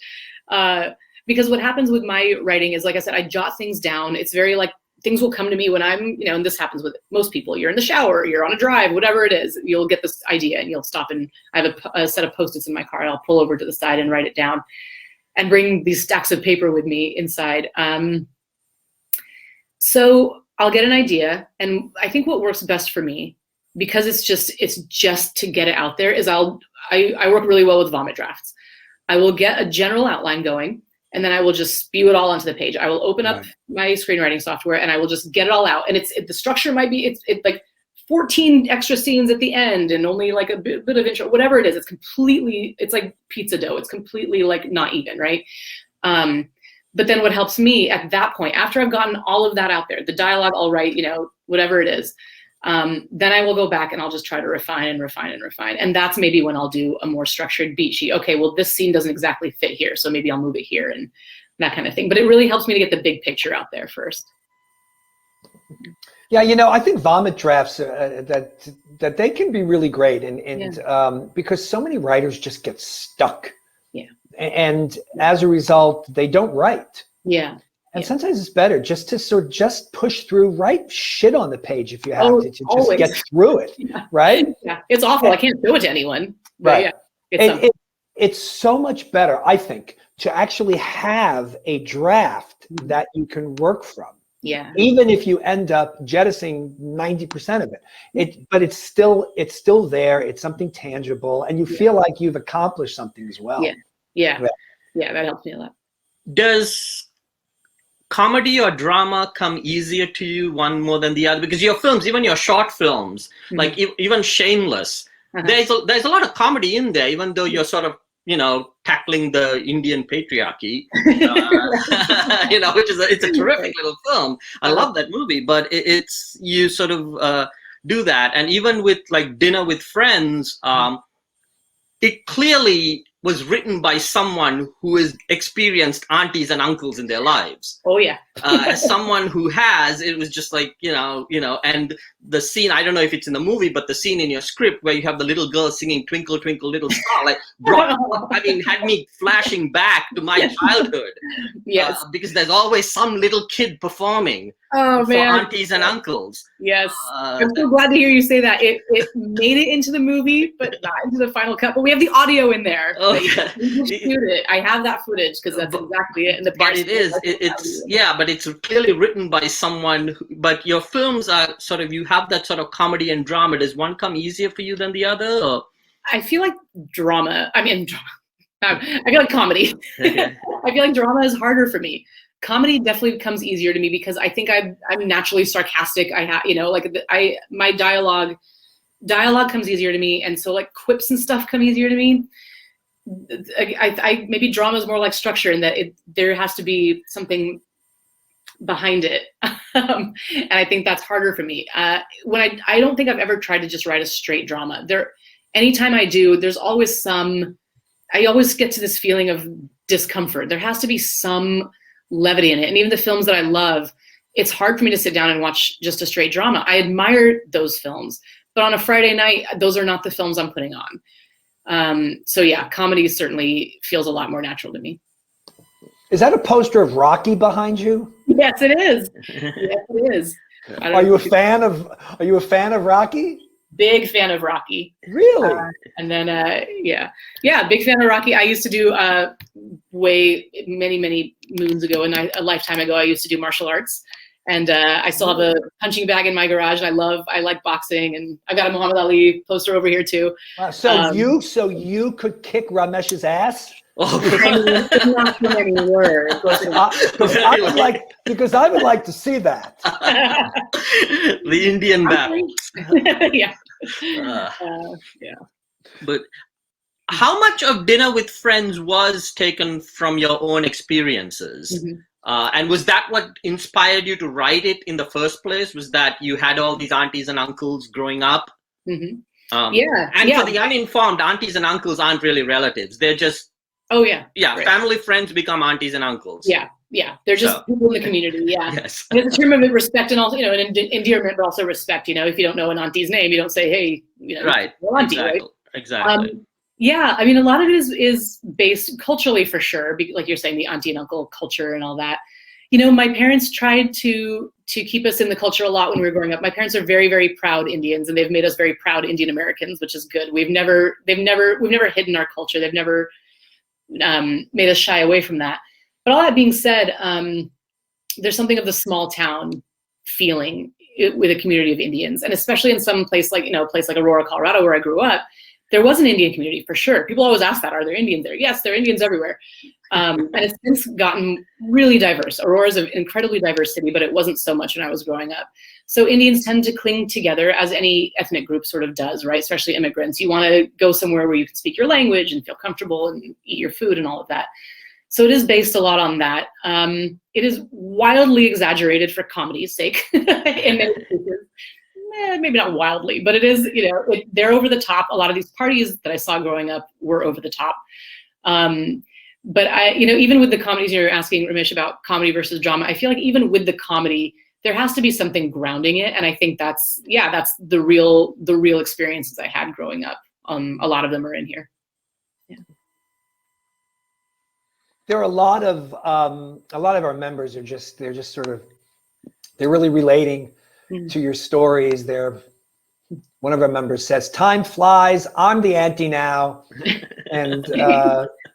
Because what happens with my writing is, like I said, I jot things down. It's very like, things will come to me when I'm, you know, and this happens with most people. You're in the shower, you're on a drive, whatever it is, you'll get this idea and you'll stop, and I have a set of Post-its in my car. I'll pull over to the side and write it down and bring these stacks of paper with me inside. So I'll get an idea, and I think what works best for me, because it's just to get it out there, is I work really well with vomit drafts. I will get a general outline going, and then I will just spew it all onto the page. I will open up my screenwriting software and I will just get it all out. And the structure might be, it's like 14 extra scenes at the end and only like a bit of intro, whatever it is. It's like pizza dough. It's completely like not even, right? But then what helps me at that point, after I've gotten all of that out there, the dialogue, I'll write, you know, whatever it is, then I will go back and I'll just try to refine and refine and refine. And that's maybe when I'll do a more structured beat sheet. Okay, well, this scene doesn't exactly fit here, so maybe I'll move it here and that kind of thing. But it really helps me to get the big picture out there first. Yeah, you know, I think vomit drafts that they can be really great, and because so many writers just get stuck. Yeah. And as a result, they don't write. Yeah. And sometimes it's better just to just push through, write shit on the page if you have to just get through it, right? Yeah, it's awful. I can't show it to anyone. Right. Yeah, it's so much better, I think, to actually have a draft that you can work from. Yeah. Even if you end up jettisoning 90% of it, but it's still there. It's something tangible, and you feel like you've accomplished something as well. Yeah, that helps me a lot. Does comedy or drama come easier to you, one more than the other? Because your films, even your short films, like even Shameless, there's a lot of comedy in there, even though you're sort of, you know, tackling the Indian patriarchy, you know, it's a terrific little film. I love that movie, but you sort of do that. And even with like Dinner with Friends, it clearly was written by someone who has experienced aunties and uncles in their lives. Oh yeah. As someone who has, it was just like, you know, and the scene, I don't know if it's in the movie, but the scene in your script where you have the little girl singing Twinkle, Twinkle, Little Star, like had me flashing back to my childhood. Yes. Because there's always some little kid performing for aunties and uncles. Yes. I'm so glad to hear you say that. It made it into the movie, but not into the final cut. But we have the audio in there. Oh, shoot it. I have that footage because that's exactly it. And but it's clearly written by someone. But your films are sort of, you have that sort of comedy and drama. Does one come easier for you than the other? Or? I feel like drama. I feel like comedy. I feel like drama is harder for me. Comedy definitely comes easier to me because I think I'm naturally sarcastic. My dialogue comes easier to me, and so like quips and stuff come easier to me. I maybe drama is more like structure in that there has to be something behind it, and I think that's harder for me. When I don't think I've ever tried to just write a straight drama. Anytime I do, there's always I always get to this feeling of discomfort. There has to be some levity in it, and even the films that I love, it's hard for me to sit down and watch just a straight drama. I admire those films, but on a Friday night, those are not the films I'm putting on. So yeah, comedy certainly feels a lot more natural to me. Is that a poster of Rocky behind you? Yes, it is. Yes, it is. Are you a fan of Rocky? Big fan of Rocky. Really? And then big fan of Rocky. I used to do many moons ago, and a lifetime ago, I used to do martial arts. And I still have a punching bag in my garage. And I like boxing, and I've got a Muhammad Ali poster over here too. Wow. So you could kick Ramesh's ass? Oh, I mean, it's not too many words. Because I would like to see that. the Indian battle. Yeah. Yeah. But how much of Dinner with Friends was taken from your own experiences? Mm-hmm. And was that what inspired you to write it in the first place? Was that you had all these aunties and uncles growing up? Mm-hmm. And for the uninformed, aunties and uncles aren't really relatives. They're just, right. Family friends become aunties and uncles. Yeah, they're just people in the community. Yeah, yes. And it's a term of respect, and also, and endearment, but also respect. If you don't know an auntie's name, you don't say, hey, right, auntie, exactly. right? Exactly. Yeah, I mean, a lot of it is based culturally, for sure. Like you're saying, the auntie and uncle culture and all that. My parents tried to keep us in the culture a lot when we were growing up. My parents are very, very proud Indians, and they've made us very proud Indian Americans, which is good. We've never hidden our culture. They've never made us shy away from that. But all that being said, there's something of the small town feeling with a community of Indians, and especially in some place like a place like Aurora, Colorado, where I grew up. There was an Indian community for sure. People always ask that, are there Indians there? Yes, there are Indians everywhere. And it's since gotten really diverse. Aurora is an incredibly diverse city, but it wasn't so much when I was growing up. So Indians tend to cling together, as any ethnic group sort of does, right? Especially immigrants. You want to go somewhere where you can speak your language and feel comfortable and eat your food and all of that. So it is based a lot on that. It is wildly exaggerated for comedy's sake in many cases. Maybe not wildly, but it is, they're over the top. A lot of these parties that I saw growing up were over the top. But even with the comedies, you're asking Ramesh about comedy versus drama. I feel like even with the comedy, there has to be something grounding it. And I think that's the real experiences I had growing up. A lot of them are in here. Yeah. There are a lot of our members they're really relating to your stories. One of our members says, "Time flies. I'm the auntie now," and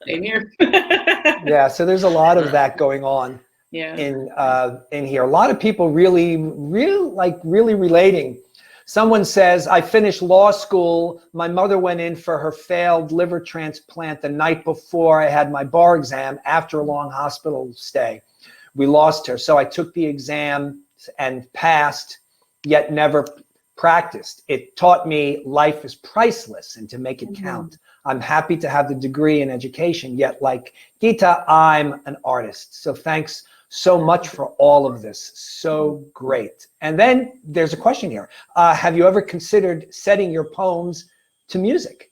same here. yeah. So there's a lot of that going on. Yeah. In here, a lot of people really relating. Someone says, "I finished law school. My mother went in for her failed liver transplant the night before I had my bar exam after a long hospital stay. We lost her. So I took the exam and passed, yet never practiced. It taught me life is priceless and to make it count. I'm happy to have the degree in education, yet like Geeta, I'm an artist. So thanks so much for all of this. So great." And then there's a question here. Have you ever considered setting your poems to music?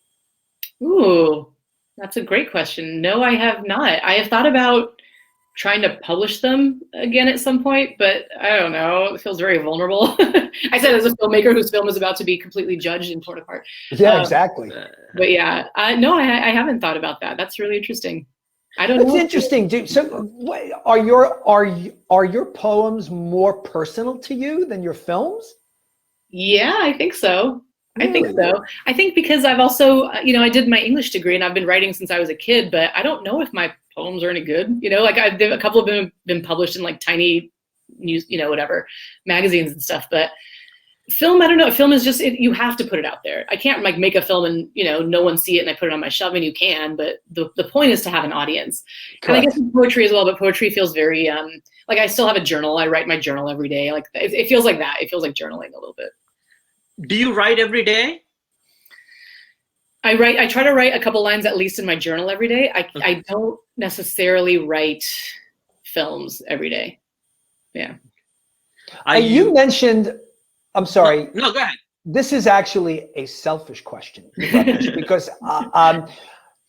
Ooh, that's a great question. No, I have not. I have thought about trying to publish them again at some point, but I don't know. It feels very vulnerable. I said as a filmmaker whose film is about to be completely judged and torn apart. Yeah, exactly. But yeah, no, I haven't thought about that. That's really interesting. I don't know. It's interesting, dude. So are your poems more personal to you than your films? Yeah, I think so. Really? I think so. I think because I've also, I did my English degree and I've been writing since I was a kid, but I don't know if my poems are any good. Like a couple of them have been published in like tiny news, whatever, magazines and stuff. But film, I don't know. Film is just, you have to put it out there. I can't like make a film and, no one see it and I put it on my shelf. And you can, but the point is to have an audience. Correct. And I guess in poetry as well, but poetry feels very, like I still have a journal. I write my journal every day. Like it feels like that. It feels like journaling a little bit. Do you write every day? I try to write a couple lines at least in my journal every day. I don't necessarily write films every day. Yeah. You mentioned, I'm sorry. No, go ahead. This is actually a selfish question, because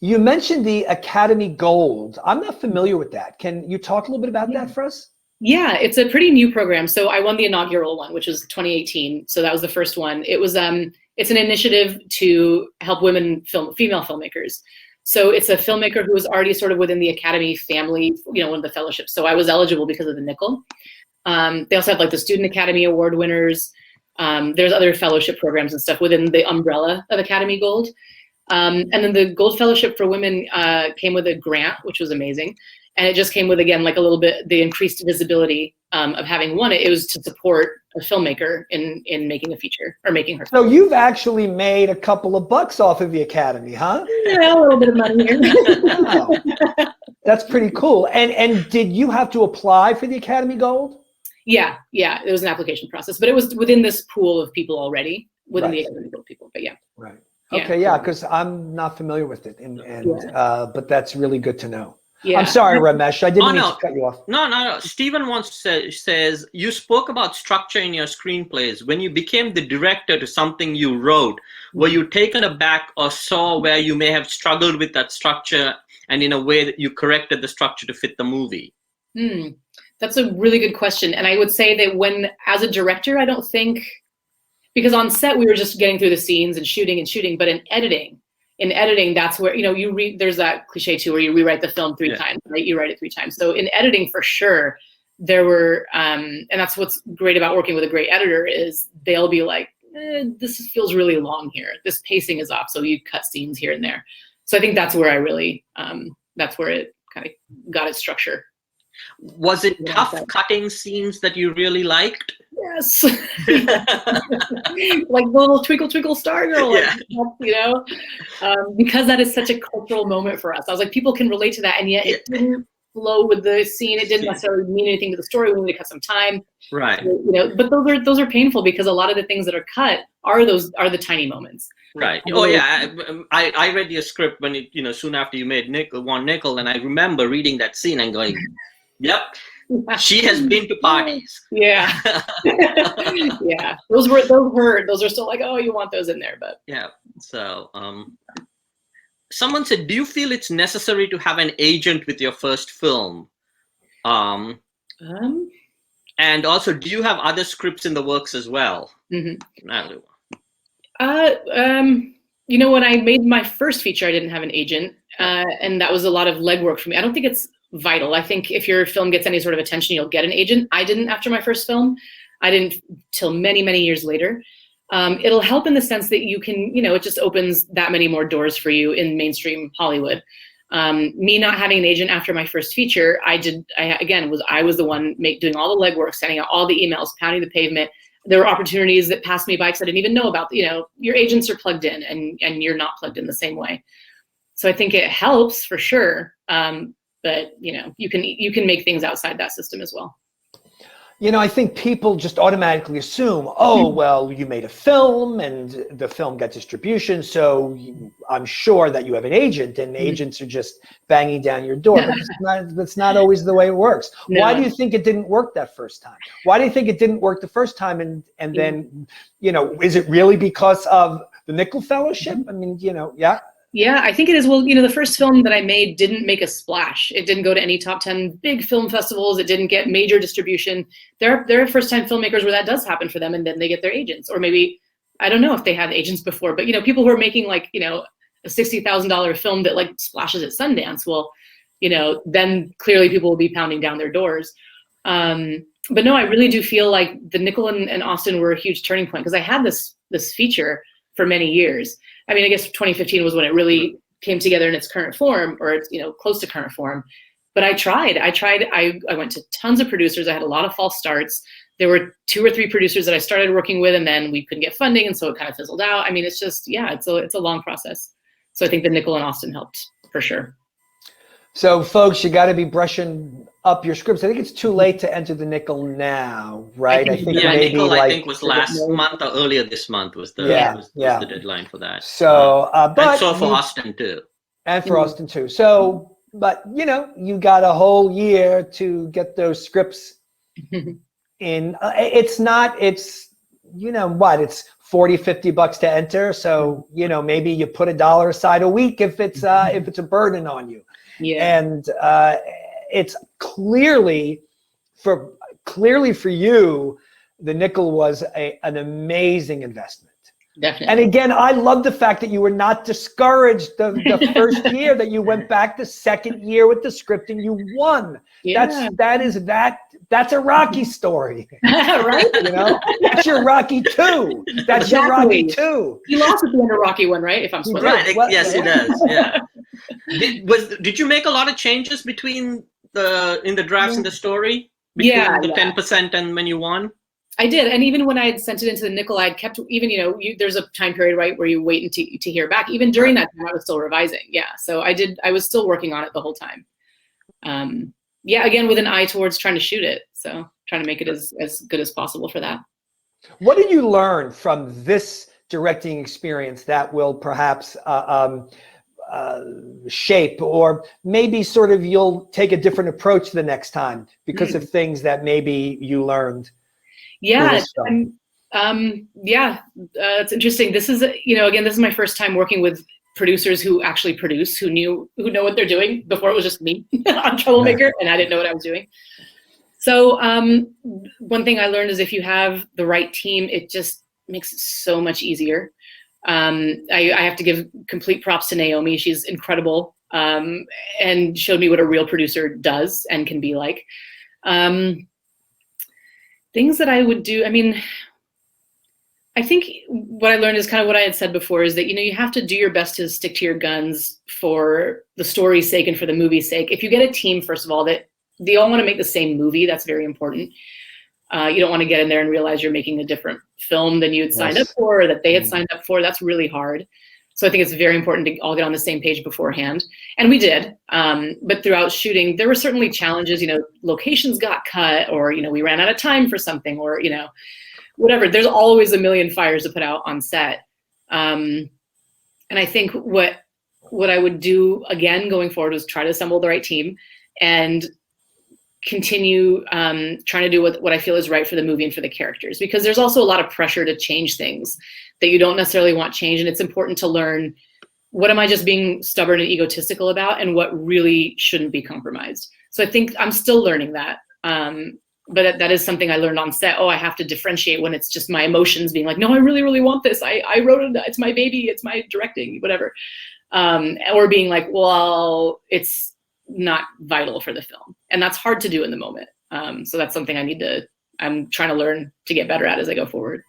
you mentioned the Academy Gold. I'm not familiar with that. Can you talk a little bit about that for us? Yeah, it's a pretty new program. So I won the inaugural one, which was 2018. So that was the first one. It was it's an initiative to help female filmmakers. So it's a filmmaker who was already sort of within the Academy family, one of the fellowships. So I was eligible because of the nickel. They also have like the Student Academy Award winners. There's other fellowship programs and stuff within the umbrella of Academy Gold. And then the Gold Fellowship for Women came with a grant, which was amazing. And it just came with, again, like a little bit, the increased visibility of having won it. It was to support a filmmaker in making a feature or making her. So you've actually made a couple of bucks off of the Academy, huh? Yeah, a little bit of money here. Wow. That's pretty cool. And did you have to apply for the Academy Gold? Yeah, it was an application process, but it was within this pool of people already, within the Academy Gold people, but yeah. Right. Yeah. Okay, yeah, because I'm not familiar with it, but that's really good to know. Yeah. I'm sorry, Ramesh, I didn't mean to cut you off. No. Stephen says, you spoke about structure in your screenplays. When you became the director to something you wrote, were you taken aback or saw where you may have struggled with that structure and in a way that you corrected the structure to fit the movie? That's a really good question. And I would say that as a director, I don't think, because on set we were just getting through the scenes and shooting, but in editing, that's where, there's that cliche too, where you rewrite the film 3 times, right? You write it 3 times. So in editing, for sure, there were, and that's what's great about working with a great editor is they'll be like, this feels really long here. This pacing is off. So you cut scenes here and there. So I think that's where I really, that's where it kind of got its structure. Was it tough cutting scenes that you really liked? Yes. Like the little twinkle twinkle star girl, because that is such a cultural moment for us. I was like, people can relate to that, and yet it didn't flow with the scene. It didn't necessarily mean anything to the story. We need to cut some time, right? So, but those are painful because a lot of the things that are cut are the tiny moments. Right. Oh yeah. I read your script when it, soon after you made One Nickel, and I remember reading that scene and going, yep. She has been to parties. Yeah. Yeah. Those are still like, oh, you want those in there, but yeah. So someone said, do you feel it's necessary to have an agent with your first film? And also, do you have other scripts in the works as well? When I made my first feature, I didn't have an agent, and that was a lot of legwork for me. I don't think it's vital. I think if your film gets any sort of attention, you'll get an agent. I didn't after my first film. I didn't till many, many years later. It'll help in the sense that you can, it just opens that many more doors for you in mainstream Hollywood. Me not having an agent after my first feature, I was the one doing all the legwork, sending out all the emails, pounding the pavement. There were opportunities that passed me by because I didn't even know about. Your agents are plugged in, and you're not plugged in the same way. So I think it helps for sure. But you can make things outside that system as well. I think people just automatically assume, oh, well, you made a film and the film got distribution, so I'm sure that you have an agent, and agents are just banging down your door. But that's not always the way it works. No. Why do you think it didn't work that first time? Why do you think it didn't work the first time? And then, is it really because of the Nickel Fellowship? I mean, yeah. Yeah, I think it is. Well, the first film that I made didn't make a splash. It didn't go to any top 10 big film festivals. It didn't get major distribution. There are first-time filmmakers where that does happen for them, and then they get their agents. Or maybe, I don't know if they had agents before, but people who are making a $60,000 film that splashes at Sundance, well, then clearly people will be pounding down their doors. But no, I really do feel like the Nickel and Austin were a huge turning point, because I had this feature for many years. I mean, I guess 2015 was when it really came together in its current form, or it's, close to current form. But I tried. I went to tons of producers. I had a lot of false starts. There were 2 or 3 producers that I started working with, and then we couldn't get funding, and so it kind of fizzled out. I mean, it's just, it's a long process. So I think the Nickel and Austin helped for sure. So folks, you got to be brushing up your scripts. I think it's too late to enter the Nickel now, right? I think maybe Nickel, I think was last month or earlier this month was the the deadline for that. So, but and so for Austin too. And for Austin too. So, but you got a whole year to get those scripts in. It's $40-$50 to enter. So, maybe you put $1 aside a week if it's a burden on you. Yeah. And it's clearly for you, the Nickel was an amazing investment. Definitely. And again, I love the fact that you were not discouraged the first year, that you went back the second year with the script and you won. Yeah. That's a Rocky story. Right? That's your Rocky 2. That's your Rocky 2. He lost at the end of Rocky 1, right? If I'm right. Yes, he does. Yeah. Did you make a lot of changes between in the drafts in the story? Yeah, Between the 10% and when you won? I did, and even when I had sent it into the nickel, I kept, even, you know, there's a time period, right, where you wait to hear back. Even during that time, I was still revising. Yeah, so I was still working on it the whole time. Yeah, again, with an eye towards trying to shoot it. So trying to make it as good as possible for that. What did you learn from this directing experience that will perhaps shape, or maybe sort of you'll take a different approach the next time because of things that maybe you learned? Yeah, it's interesting. This is, you know, again, this is my first time working with producers who actually produce, who know what they're doing. Before it was just me on Troublemaker, and I didn't know what I was doing. So one thing I learned is if you have the right team, it just makes it so much easier. I have to give complete props to Naomi. She's incredible, and showed me what a real producer does and can be like. Things that I would do, I mean, I think what I learned is kind of what I had said before, is that, you know, you have to do your best to stick to your guns for the story's sake and for the movie's sake. If you get a team, first of all, that they all want to make the same movie, that's very important. You don't want to get in there and realize you're making a different film than you had signed up for, or that they had signed up for. That's really hard. So I think it's very important to all get on the same page beforehand. And we did, but throughout shooting, there were certainly challenges, you know, locations got cut, or, you know, we ran out of time for something, or, you know, whatever. There's always a million fires to put out on set. And I think what I would do again going forward was try to assemble the right team and continue trying to do what I feel is right for the movie and for the characters, because there's also a lot of pressure to change things that you don't necessarily want changed. And it's important to learn, what am I just being stubborn and egotistical about, and what really shouldn't be compromised. So I think I'm still learning that. But that is something I learned on set. Oh, I have to differentiate when it's just my emotions being like, no, I really, really want this. I wrote it, it's my baby, it's my directing, whatever. Or being like, well, it's not vital for the film. And that's hard to do in the moment. So that's something I'm trying to learn to get better at as I go forward.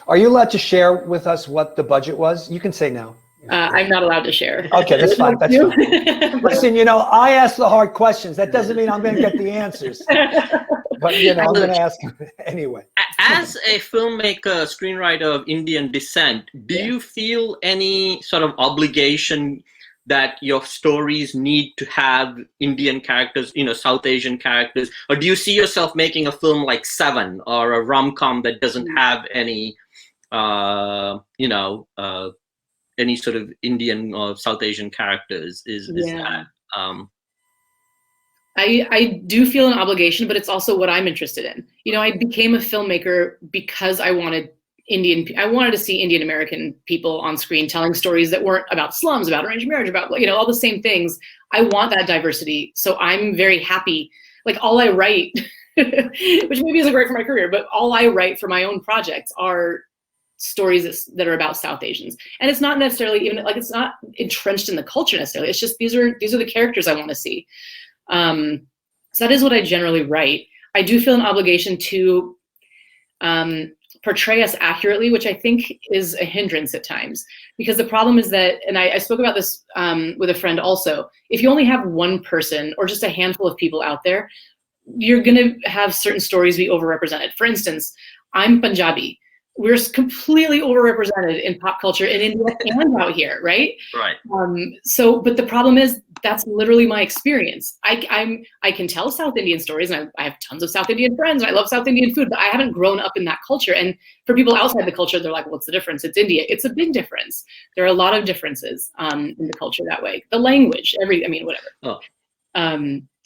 Are you allowed to share with us what the budget was? You can say no. I'm not allowed to share. Okay, that's fine. That's fine. Listen, you know, I ask the hard questions. That doesn't mean I'm going to get the answers. But, you know, I'm going to ask them anyway. As a filmmaker, screenwriter of Indian descent, do you feel any sort of obligation that your stories need to have Indian characters, you know, South Asian characters? Or do you see yourself making a film like Seven, or a rom-com that doesn't have any, you know, any sort of Indian or South Asian characters? Is that? I do feel an obligation, but it's also what I'm interested in. You know, I became a filmmaker because I wanted to see Indian American people on screen telling stories that weren't about slums, about arranged marriage, about, you know, all the same things. I want that diversity. So I'm very happy. Like, all I write, which maybe isn't great for my career, but all I write for my own projects are stories that are about South Asians. And it's not necessarily even like, it's not entrenched in the culture necessarily. It's just, these are the characters I want to see. So that is what I generally write. I do feel an obligation to portray us accurately, which I think is a hindrance at times, because the problem is that, and I spoke about this with a friend also, if you only have one person or just a handful of people out there, you're gonna have certain stories be overrepresented. For instance, I'm Punjabi. We're completely overrepresented in pop culture in India and out here, right? Right. So, but the problem is, that's literally my experience. I can tell South Indian stories, and I have tons of South Indian friends, and I love South Indian food, but I haven't grown up in that culture. And for people outside the culture, they're like, what's the difference? It's India. It's a big difference. There are a lot of differences in the culture that way. The language, whatever. Oh.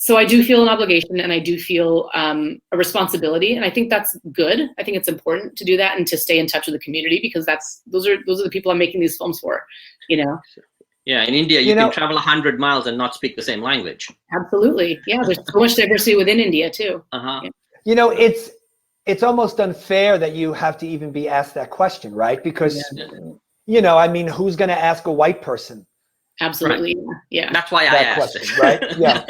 So I do feel an obligation, and I do feel a responsibility, and I think that's good. I think it's important to do that and to stay in touch with the community, because those are the people I'm making these films for, you know. Yeah, in India, you can travel 100 miles and not speak the same language. Absolutely, yeah. There's so much diversity within India too. Uh-huh. Yeah. You know, it's almost unfair that you have to even be asked that question, right? Because, you know, I mean, who's going to ask a white person? Absolutely, right. Yeah. That's why I asked question, right? Yeah.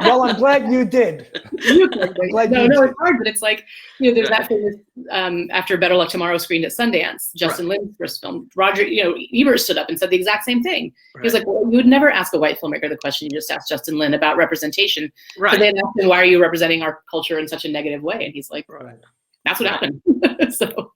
Well, I'm glad you did. No, it's hard, but it's like, there's that famous, after Better Luck Tomorrow screened at Sundance, Justin Lin's first film, Roger, Ebert stood up and said the exact same thing. He was like, well, you would never ask a white filmmaker the question you just asked Justin Lin about representation. Right. Then asked him, why are you representing our culture in such a negative way? And he's like, that's what happened. So.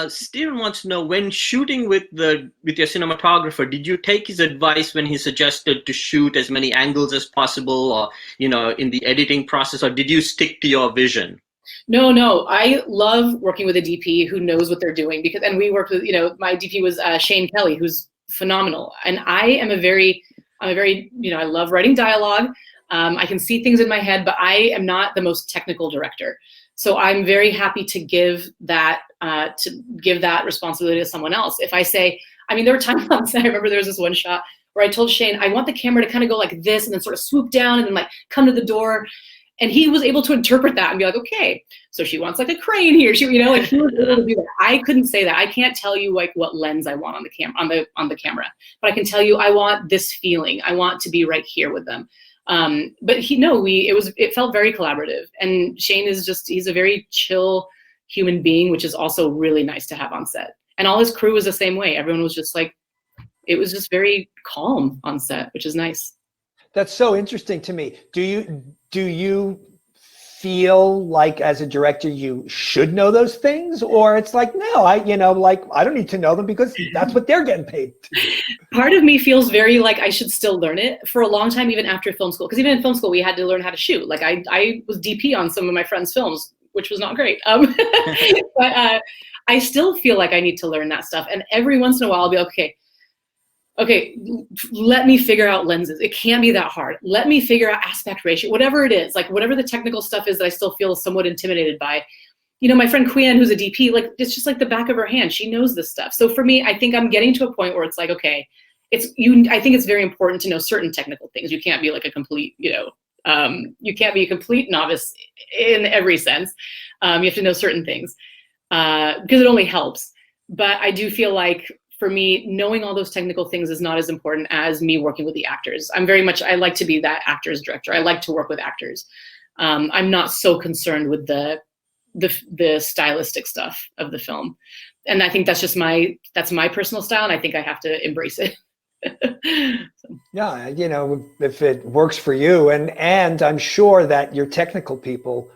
Steven wants to know, when shooting with your cinematographer, did you take his advice when he suggested to shoot as many angles as possible, or in the editing process, or did you stick to your vision? No, I love working with a DP who knows what they're doing, and we worked with, my DP was Shane Kelly, who's phenomenal, and I love writing dialogue. I can see things in my head, but I am not the most technical director. So I'm very happy to give that responsibility to someone else. If I say, there were times on set, I remember there was this one shot where I told Shane, I want the camera to kind of go like this and then sort of swoop down and then like come to the door. And he was able to interpret that and be like, okay, so she wants like a crane here. He was able to do that. I couldn't say that. I can't tell you like what lens I want on the camera, but I can tell you I want this feeling. I want to be right here with them. But it felt very collaborative, and Shane he's a very chill human being, which is also really nice to have on set. And all his crew was the same way. Everyone was just like, it was just very calm on set, which is nice. That's so interesting to me. Do you feel like as a director you should know those things, or it's like, no, I don't need to know them because that's what they're getting paid to do? Part of me feels very like I should still learn it for a long time, even after film school, because even in film school we had to learn how to shoot. Like I was DP on some of my friends' films, which was not great. But I still feel like I need to learn that stuff, and every once in a while I'll be like, okay, let me figure out lenses. It can't be that hard. Let me figure out aspect ratio, whatever it is, like whatever the technical stuff is that I still feel somewhat intimidated by. My friend Quian, who's a DP, like it's just like the back of her hand. She knows this stuff. So for me, I think I'm getting to a point where it's like, okay, I think it's very important to know certain technical things. You can't be like a complete, you can't be a complete novice in every sense. You have to know certain things because it only helps. But I do feel like, for me, knowing all those technical things is not as important as me working with the actors. I like to be that actor's director. I like to work with actors. I'm not so concerned with the stylistic stuff of the film. And I think that's my personal style, and I think I have to embrace it. So. Yeah, if it works for you, and I'm sure that your technical people,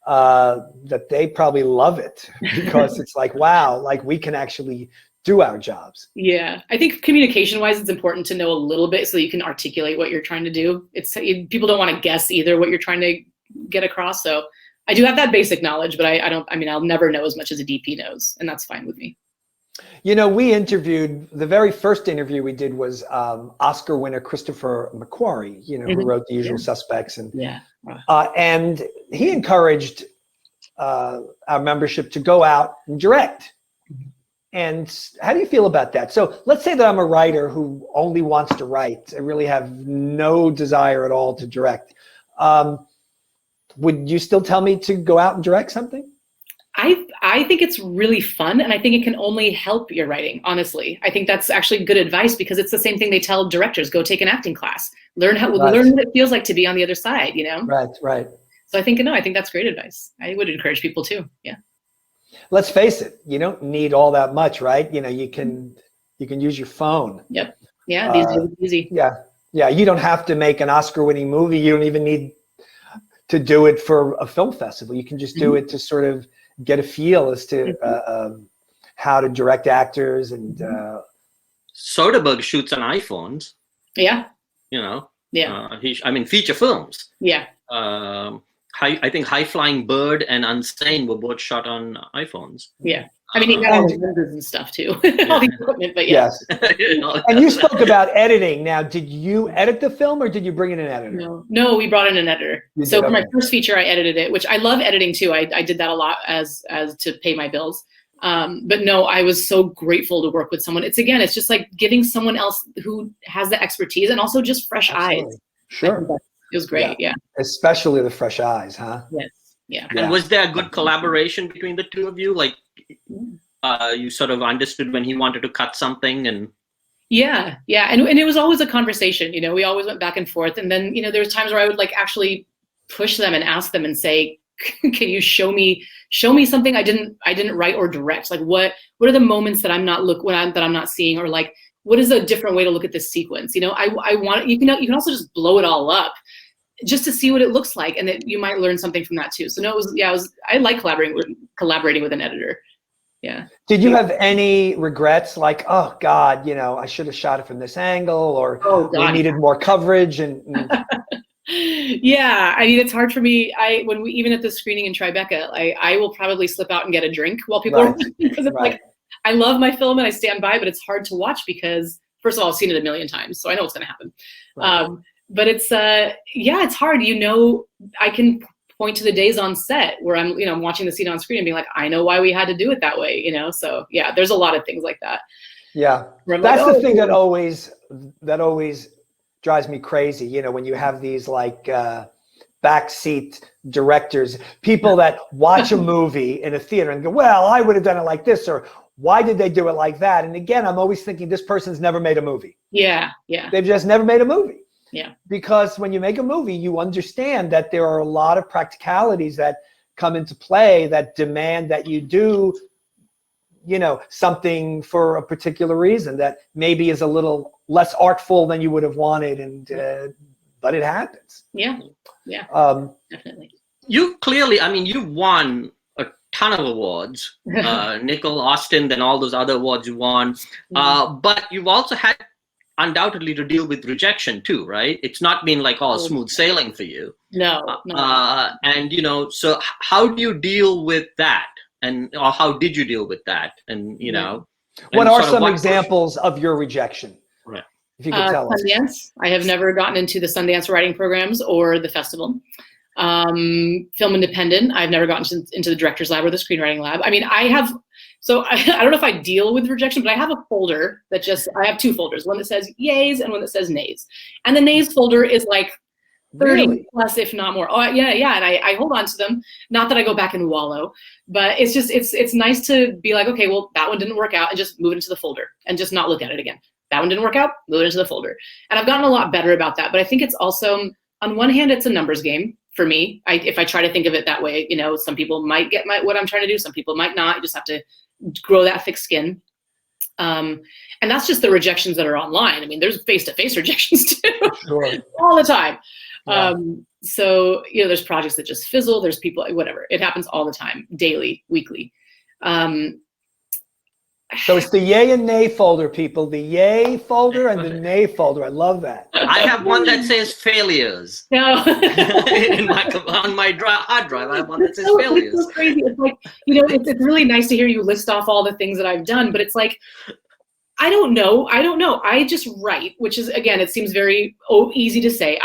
that they probably love it because it's like, wow, like we can actually do our jobs. Yeah, I think communication-wise, it's important to know a little bit so you can articulate what you're trying to do. People don't want to guess either what you're trying to get across. So I do have that basic knowledge, but I'll never know as much as a DP knows, and that's fine with me. We interviewed, the very first interview we did was Oscar winner Christopher McQuarrie, who wrote The Usual Suspects, and he encouraged our membership to go out and direct. And how do you feel about that? So let's say that I'm a writer who only wants to write. I really have no desire at all to direct. Would you still tell me to go out and direct something? I think it's really fun, and I think it can only help your writing, honestly. I think that's actually good advice, because it's the same thing they tell directors: go take an acting class, learn what it feels like to be on the other side, Right. So I think that's great advice. I would encourage people too. Yeah. Let's face it, you don't need all that much, right? You can use your phone. Yep. Yeah, these days it's easy. Yeah. You don't have to make an Oscar-winning movie. You don't even need to do it for a film festival. You can just do it to sort of get a feel as to how to direct actors. And Soderbergh shoots on iPhones. Yeah. Feature films. Yeah. I think High Flying Bird and Unsane were both shot on iPhones. Yeah. He got all the lenses and stuff too. All the equipment, but yeah. Yes. And you spoke about editing. Now, did you edit the film, or did you bring in an editor? No, we brought in an editor. So for my first feature, I edited it, which I love editing too. I did that a lot as to pay my bills. But no, I was so grateful to work with someone. It's just like giving someone else who has the expertise and also just fresh eyes. Sure. It was great, yeah. Especially the fresh eyes, huh? Yes, yeah. And was there a good collaboration between the two of you? Like, you sort of understood when he wanted to cut something, and yeah, and it was always a conversation. We always went back and forth, and then there was times where I would like actually push them and ask them and say, can you show me something I didn't write or direct? Like what are the moments that I'm not seeing, or like what is a different way to look at this sequence? You know, I want, you can also just blow it all up just to see what it looks like, and that you might learn something from that too. So no, I like collaborating with an editor. Yeah. Did you have any regrets, like, oh God, you know, I should have shot it from this angle, or we needed more coverage and Yeah, I mean, it's hard for me. Even at the screening in Tribeca, I will probably slip out and get a drink while people are watching, because it's like, I love my film and I stand by, but it's hard to watch because, first of all, I've seen it a million times, so I know what's going to happen. Right. But it's it's hard. You know, I can point to the days on set where I'm watching the scene on screen and being like, I know why we had to do it that way. You know, so yeah, there's a lot of things like that. Yeah, that's the thing that always drives me crazy, you know, when you have these like backseat directors, people that watch a movie in a theater and go, well, I would have done it like this, or why did they do it like that? And again, I'm always thinking this person's never made a movie. Yeah. They've just never made a movie. Yeah. Because when you make a movie, you understand that there are a lot of practicalities that come into play that demand that you do, you know, something for a particular reason that maybe is a little less artful than you would have wanted, and but it happens. Yeah, definitely. You clearly, I mean, you won a ton of awards, Nickel, Austin, then all those other awards you won, but you've also had undoubtedly to deal with rejection too, right? It's not been like all smooth sailing for you. No. And you know, so how do you deal with that? Or how did you deal with that? And you know, what are some examples of your rejection? Right. If you could tell us. Sundance. I have never gotten into the Sundance writing programs or the festival. Film Independent. I've never gotten into the director's lab or the screenwriting lab. I mean, I don't know if I deal with rejection, but I have a folder I have two folders, one that says yays and one that says nays. And the nays folder is like 30 plus, if not more. Oh yeah. And I hold on to them. Not that I go back and wallow, but it's just, it's nice to be like, okay, well, that one didn't work out, and just move it into the folder and just not look at it again. That one didn't work out, move it into the folder. And I've gotten a lot better about that. But I think it's also, on one hand, it's a numbers game for me. If I try to think of it that way, you know, some people might get what I'm trying to do. Some people might not. You just have to grow that thick skin. And that's just the rejections that are online. I mean, there's face-to-face rejections too, all the time. Yeah. So, you know, there's projects that just fizzle. There's people, whatever. It happens all the time, daily, weekly. So it's the yay and nay folder, people. The yay folder and the nay folder. I love that. I have one that says failures. No. on my hard drive, I have one that says failures. It's so crazy. It's like, you know, it's really nice to hear you list off all the things that I've done, but it's like, I don't know. I just write, which is, again, it seems very easy to say.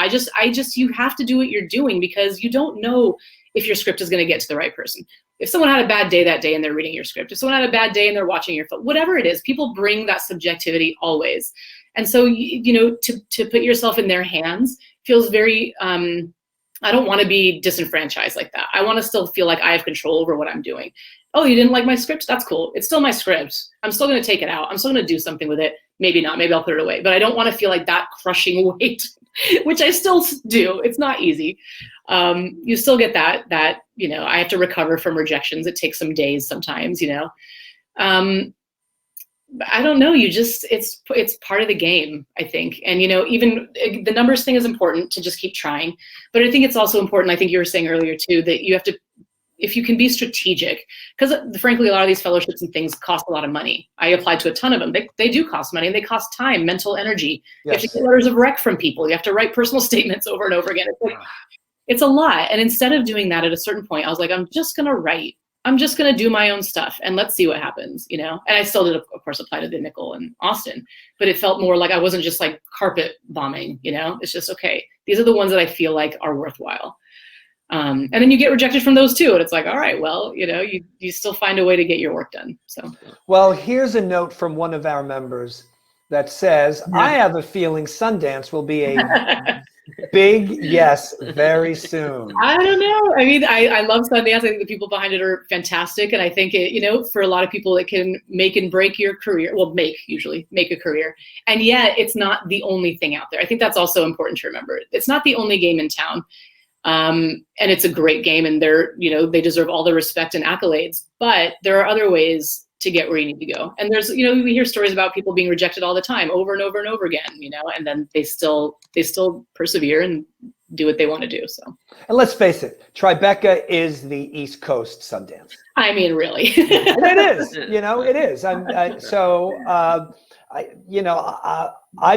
You have to do what you're doing, because you don't know if your script is going to get to the right person. If someone had a bad day that day and they're reading your script, if someone had a bad day and they're watching your film, whatever it is, people bring that subjectivity always. And so, you know, to put yourself in their hands feels very, I don't want to be disenfranchised like that. I want to still feel like I have control over what I'm doing. Oh, you didn't like my script? That's cool. It's still my script. I'm still going to take it out. I'm still going to do something with it. Maybe not. Maybe I'll put it away. But I don't want to feel like that crushing weight, which I still do. It's not easy. You still get that, you know, I have to recover from rejections. It takes some days sometimes, you know. I don't know. It's part of the game, I think. And, you know, even the numbers thing is important to just keep trying. But I think it's also important, I think you were saying earlier too, that you have to, if you can be strategic, because frankly, a lot of these fellowships and things cost a lot of money. I applied to a ton of them. They do cost money, and they cost time, mental energy. Yes. You have to get letters of rec from people. You have to write personal statements over and over again. It's like, it's a lot. And instead of doing that, at a certain point, I was like, I'm just going to write. I'm just going to do my own stuff and let's see what happens, you know? And I still did, of course, apply to the Nickel and Austin, but it felt more like I wasn't just like carpet bombing, you know? It's just, okay, these are the ones that I feel like are worthwhile. And then you get rejected from those too. And it's like, all right, well, you know, you still find a way to get your work done. So, well, here's a note from one of our members that says, I have a feeling Sundance will be a big yes very soon. I don't know. I mean, I love Sundance. I think the people behind it are fantastic. And I think it, you know, for a lot of people, it can make and break your career. Well, usually make a career. And yet it's not the only thing out there. I think that's also important to remember. It's not the only game in town. And it's a great game, and they deserve all the respect and accolades. But there are other ways to get where you need to go. And there's, we hear stories about people being rejected all the time, over and over and over again, and then they still persevere and do what they want to do. So. And let's face it, Tribeca is the East Coast Sundance. I mean, really. And it is, it is. I've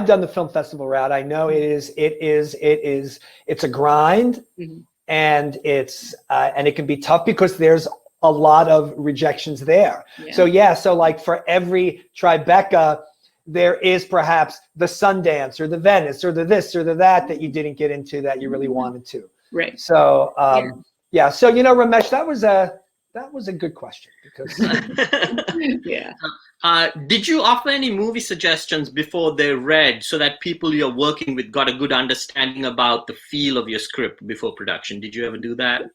done the film festival route. I know it's a grind, mm-hmm. and and it can be tough because there's a lot of rejections there. Yeah. So like for every Tribeca, there is perhaps the Sundance or the Venice or the this or the that you didn't get into that you really wanted to. Right. So yeah. So Ramesh, that was a good question because yeah. Did you offer any movie suggestions before they read so that people you're working with got a good understanding about the feel of your script before production? Did you ever do that?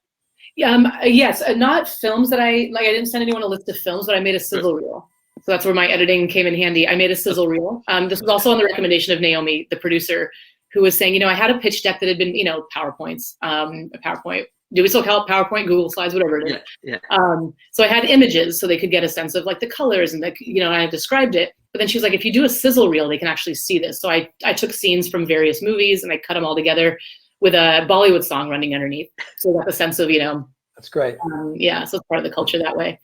Yes, not films that I didn't send anyone a list of films, but I made a sizzle reel. So that's where my editing came in handy. I made a sizzle reel. This was also on the recommendation of Naomi, the producer, who was saying, I had a pitch deck that had been, PowerPoints, a PowerPoint. Do we still call it PowerPoint, Google Slides, whatever it is? Yeah. So I had images so they could get a sense of like the colors and I described it. But then she was like, if you do a sizzle reel, they can actually see this. So I took scenes from various movies and I cut them all together with a Bollywood song running underneath. So I got the sense of, That's great. So it's part of the culture that way.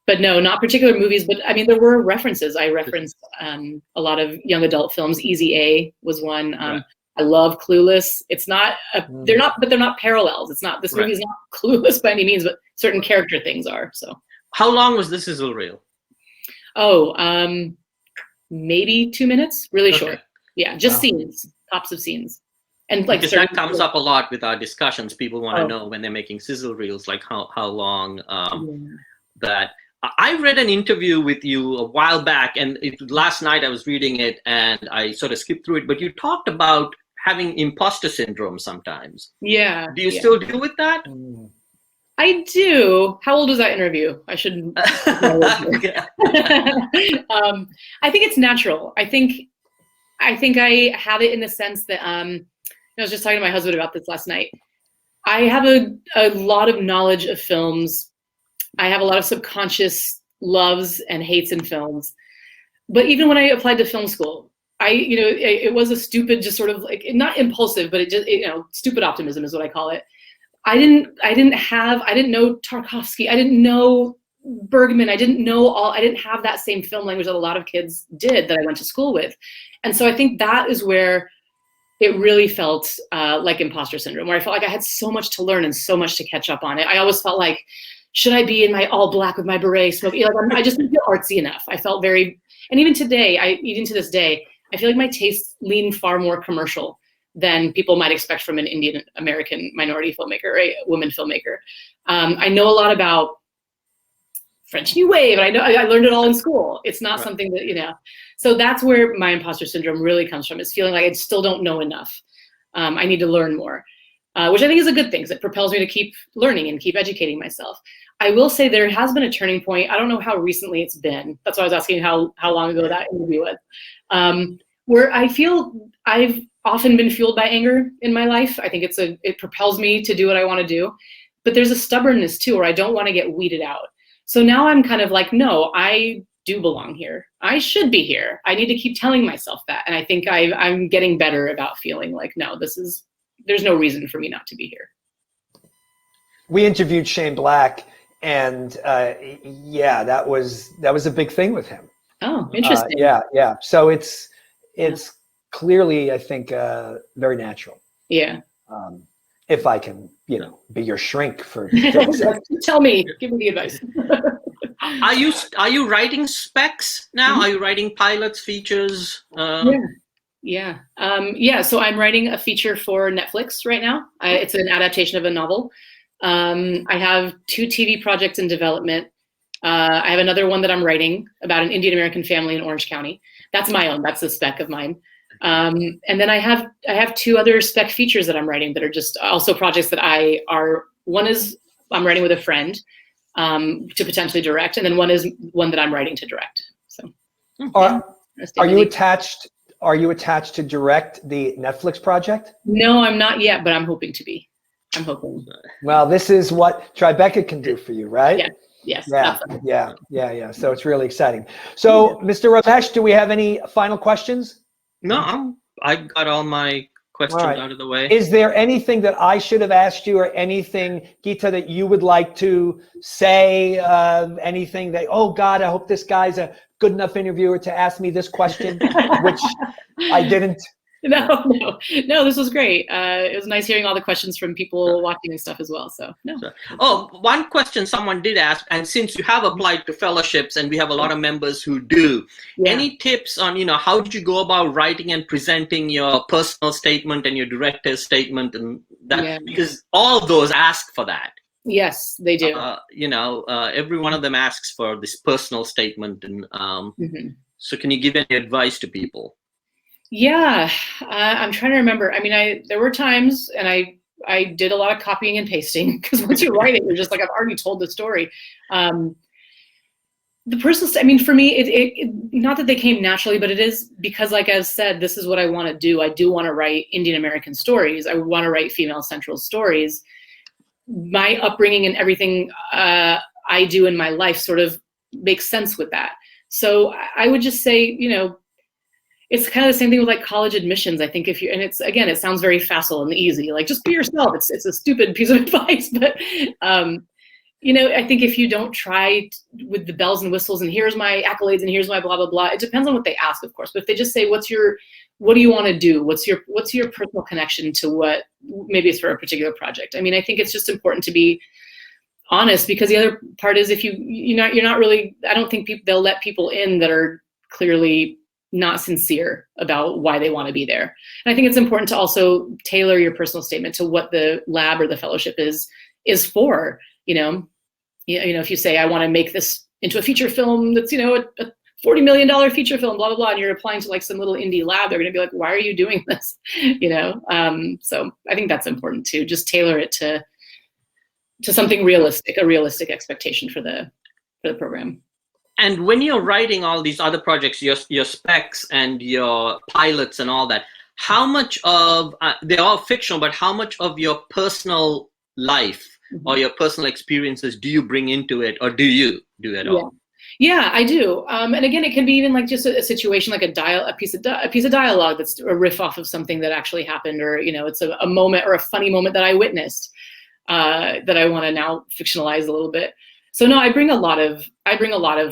But no, not particular movies, but I mean, there were references. I referenced a lot of young adult films. Easy A was one. Right. I love Clueless. It's not, they're not parallels. It's not, this movie is not Clueless by any means, but certain character things are, so. How long was this sizzle reel? Maybe 2 minutes, really short. Yeah, just scenes, tops of scenes. And like, because that comes up a lot with our discussions. People want to know when they're making sizzle reels, like how long that. I read an interview with you a while back, and last night I was reading it and I sort of skipped through it, but you talked about having imposter syndrome sometimes. Yeah. Do you still deal with that? I do. How old was that interview? I shouldn't. I think it's natural. I think I have it in the sense that I was just talking to my husband about this last night. I have a lot of knowledge of films. I have a lot of subconscious loves and hates in films. But even when I applied to film school, it was a stupid, just sort of like, not impulsive, but stupid optimism is what I call it. I didn't know Tarkovsky. I didn't know Bergman. I didn't have that same film language that a lot of kids did that I went to school with. And so I think that is where it really felt like imposter syndrome, where I felt like I had so much to learn and so much to catch up on it. I always felt like, should I be in my all black with my beret smoking? I just didn't feel artsy enough. I felt very, and even to this day, I feel like my tastes lean far more commercial than people might expect from an Indian American minority filmmaker, or a woman filmmaker. I know a lot about French New Wave, and I learned it all in school. It's not something that, so that's where my imposter syndrome really comes from, is feeling like I still don't know enough. I need to learn more. Which I think is a good thing, because it propels me to keep learning and keep educating myself. I will say there has been a turning point. I don't know how recently it's been. That's why I was asking how long ago that interview was. Where I feel I've often been fueled by anger in my life. I think it propels me to do what I want to do. But there's a stubbornness too, where I don't want to get weeded out. So now I'm kind of like, no, I do belong here. I should be here. I need to keep telling myself that. And I think I'm getting better about feeling like, no, there's no reason for me not to be here. We interviewed Shane Black, and that was a big thing with him. Oh, interesting. Yeah. So it's clearly, I think, very natural. Yeah. If I can, be your shrink for 30 seconds. Tell me, give me the advice. Are you writing specs now? Are you writing pilots, features? Yeah. So I'm writing a feature for Netflix right now. It's an adaptation of a novel. I have 2 TV projects in development. I have another one that I'm writing about an Indian American family in Orange County. That's my own. That's a spec of mine. And then I have 2 other spec features that I'm writing that are just also projects that one is I'm writing with a friend to potentially direct, and then one that I'm writing to direct. So. Are you attached? Are you attached to direct the Netflix project? No, I'm not yet, but I'm hoping to be. I'm hoping. Well, this is what Tribeca can do for you, right? Yeah. Yes. Yeah, Absolutely. yeah. So it's really exciting. So, Mr. Ramesh, do we have any final questions? No, I got all my questions All right. out of the way. Is there anything that I should have asked you, or anything, Geeta, that you would like to say? Anything that, oh God, I hope this guy's a good enough interviewer to ask me this question, which I didn't. No, this was great. It was nice hearing all the questions from people watching and stuff as well. So no. Oh, one question someone did ask, and since you have applied to fellowships and we have a lot of members who do, any tips on, how did you go about writing and presenting your personal statement and your director's statement and that, because all of those ask for that. Yes, they do. Every one of them asks for this personal statement, and so can you give any advice to people? Yeah, I'm trying to remember. I mean, there were times, and I did a lot of copying and pasting, because once you write it, you're just like, I've already told the story. The personal, I mean, for me, it not that they came naturally, but it is because, like I've said, this is what I want to do. I do want to write Indian American stories. I want to write female central stories. My upbringing and everything I do in my life sort of makes sense with that. So I would just say, it's kind of the same thing with like college admissions. I think and it's, again, it sounds very facile and easy, like just be yourself. It's a stupid piece of advice, but I think if you don't try with the bells and whistles and here's my accolades and here's my blah, blah, blah, it depends on what they ask, of course. But if they just say, what do you want to do? What's your personal connection to what, maybe it's for a particular project. I mean, I think it's just important to be honest, because the other part is if you're not really, I don't think they'll let people in that are clearly not sincere about why they want to be there. And I think it's important to also tailor your personal statement to what the lab or the fellowship is for. If you say, I want to make this into a feature film that's, a $40 million feature film, blah, blah, blah, and you're applying to like some little indie lab, they're going to be like, why are you doing this? So I think that's important too. Just tailor it to something realistic, a realistic expectation for the program. And when you're writing all these other projects, your specs and your pilots and all that, how much of, they're all fictional, but how much of your personal life or your personal experiences do you bring into it, or do you do at all? Yeah, I do. And again, it can be even like just a situation, like a piece of dialogue that's a riff off of something that actually happened, or, it's a moment or a funny moment that I witnessed that I want to now fictionalize a little bit. So no, I bring a lot of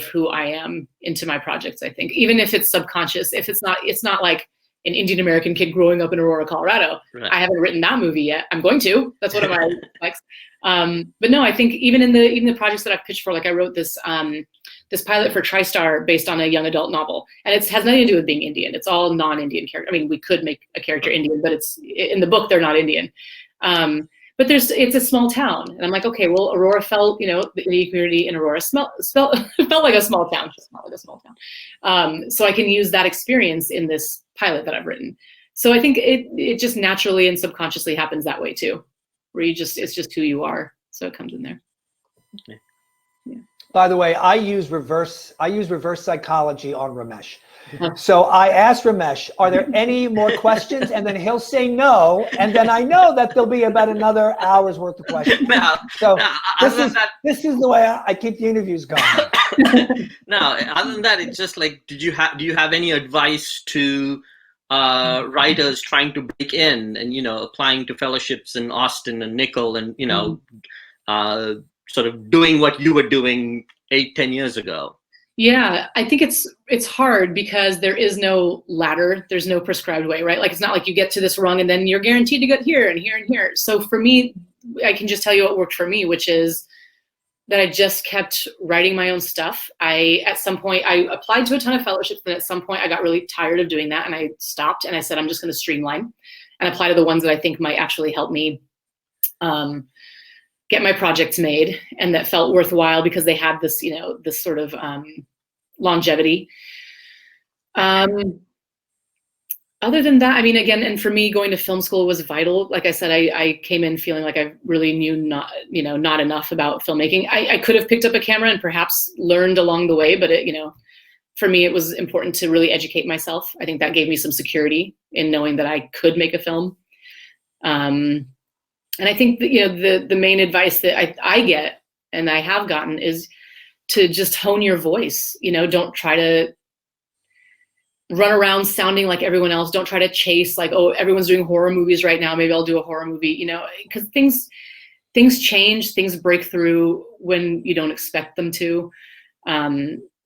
who I am into my projects, I think, even if it's subconscious, if it's not like an Indian American kid growing up in Aurora, Colorado. Right. I haven't written that movie yet. I'm going to. That's one of my likes. But no, I think even in the projects that I've pitched for, like I wrote this pilot for TriStar based on a young adult novel, and it has nothing to do with being Indian. It's all non-Indian character. I mean, we could make a character Indian, but it's in the book they're not Indian. But it's a small town, and I'm like, okay, well, Aurora felt, the Indian community in Aurora felt like a small town, just not like a small town. So I can use that experience in this pilot that I've written. So I think it just naturally and subconsciously happens that way too, where it's just who you are, so it comes in there. Okay. Yeah. By the way, I use reverse psychology on Ramesh. So I asked Ramesh, are there any more questions? And then he'll say no. And then I know that there'll be about another hour's worth of questions. This is the way I keep the interviews going. Now, other than that, it's just like, do you have any advice to writers trying to break in and, applying to fellowships in Austin and Nickel and, sort of doing what you were doing 8-10 years ago? Yeah, I think it's hard because there is no ladder. There's no prescribed way, right? Like, it's not like you get to this rung and then you're guaranteed to get here and here and here. So for me, I can just tell you what worked for me, which is that I just kept writing my own stuff. At some point, I applied to a ton of fellowships, and at some point I got really tired of doing that and I stopped, and I said, I'm just going to streamline and apply to the ones that I think might actually help me get my projects made and that felt worthwhile because they had this, this sort of longevity. Other than that, I mean, again, and for me, going to film school was vital. Like I said, I came in feeling like I really knew not enough about filmmaking. I could have picked up a camera and perhaps learned along the way, but for me, it was important to really educate myself. I think that gave me some security in knowing that I could make a film. I think that, you know, the main advice that I get and I have gotten is to just hone your voice. You know, don't try to run around sounding like everyone else. Don't try to chase like, oh, everyone's doing horror movies right now, maybe I'll do a horror movie, you know, because things change, things break through when you don't expect them to.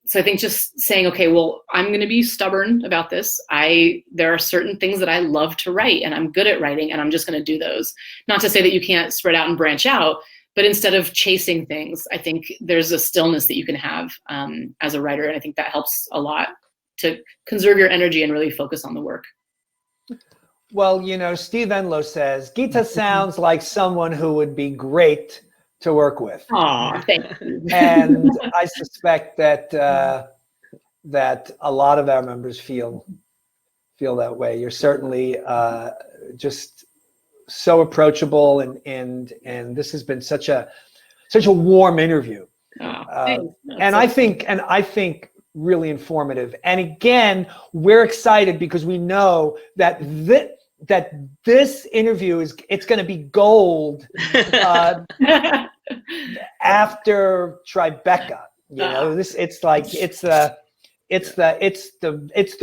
So I think just saying, okay, well, I'm going to be stubborn about this. There are certain things that I love to write and I'm good at writing, and I'm just going to do those. Not to say that you can't spread out and branch out, but instead of chasing things, I think there's a stillness that you can have as a writer. And I think that helps a lot to conserve your energy and really focus on the work. Well, you know, Steve Enlow says, GEETA sounds like someone who would be great to work with. Aw, thank you. And I suspect that that a lot of our members feel that way. You're certainly just so approachable, and this has been such a warm interview. Oh, and I think really informative. And again, we're excited because we know that this interview it's going to be gold after Tribeca. You know, it's the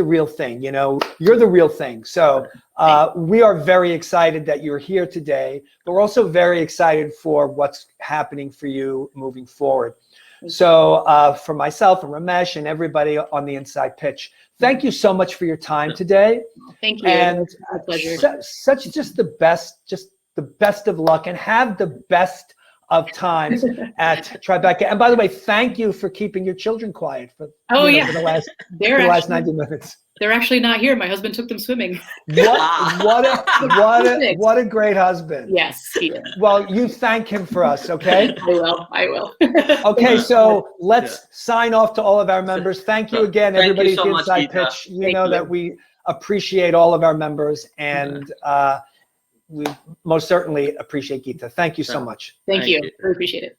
real thing. You know, you're the real thing. So we are very excited that you're here today, but we're also very excited for what's happening for you moving forward. So for myself and Ramesh and everybody on the Inside Pitch, thank you so much for your time today. Thank you. And it's a pleasure. such just the best of luck, and have the best of times at Tribeca. And by the way, thank you for keeping your children quiet for the last 90 minutes. They're actually not here. My husband took them swimming. What a great husband. Yes, he is. Well, you thank him for us, okay? I will. Okay, so let's sign off to all of our members. Thank you again, everybody at the Inside Pitch. You know that we appreciate all of our members, and we most certainly appreciate GEETA. Thank you so much. Thank you. I appreciate it.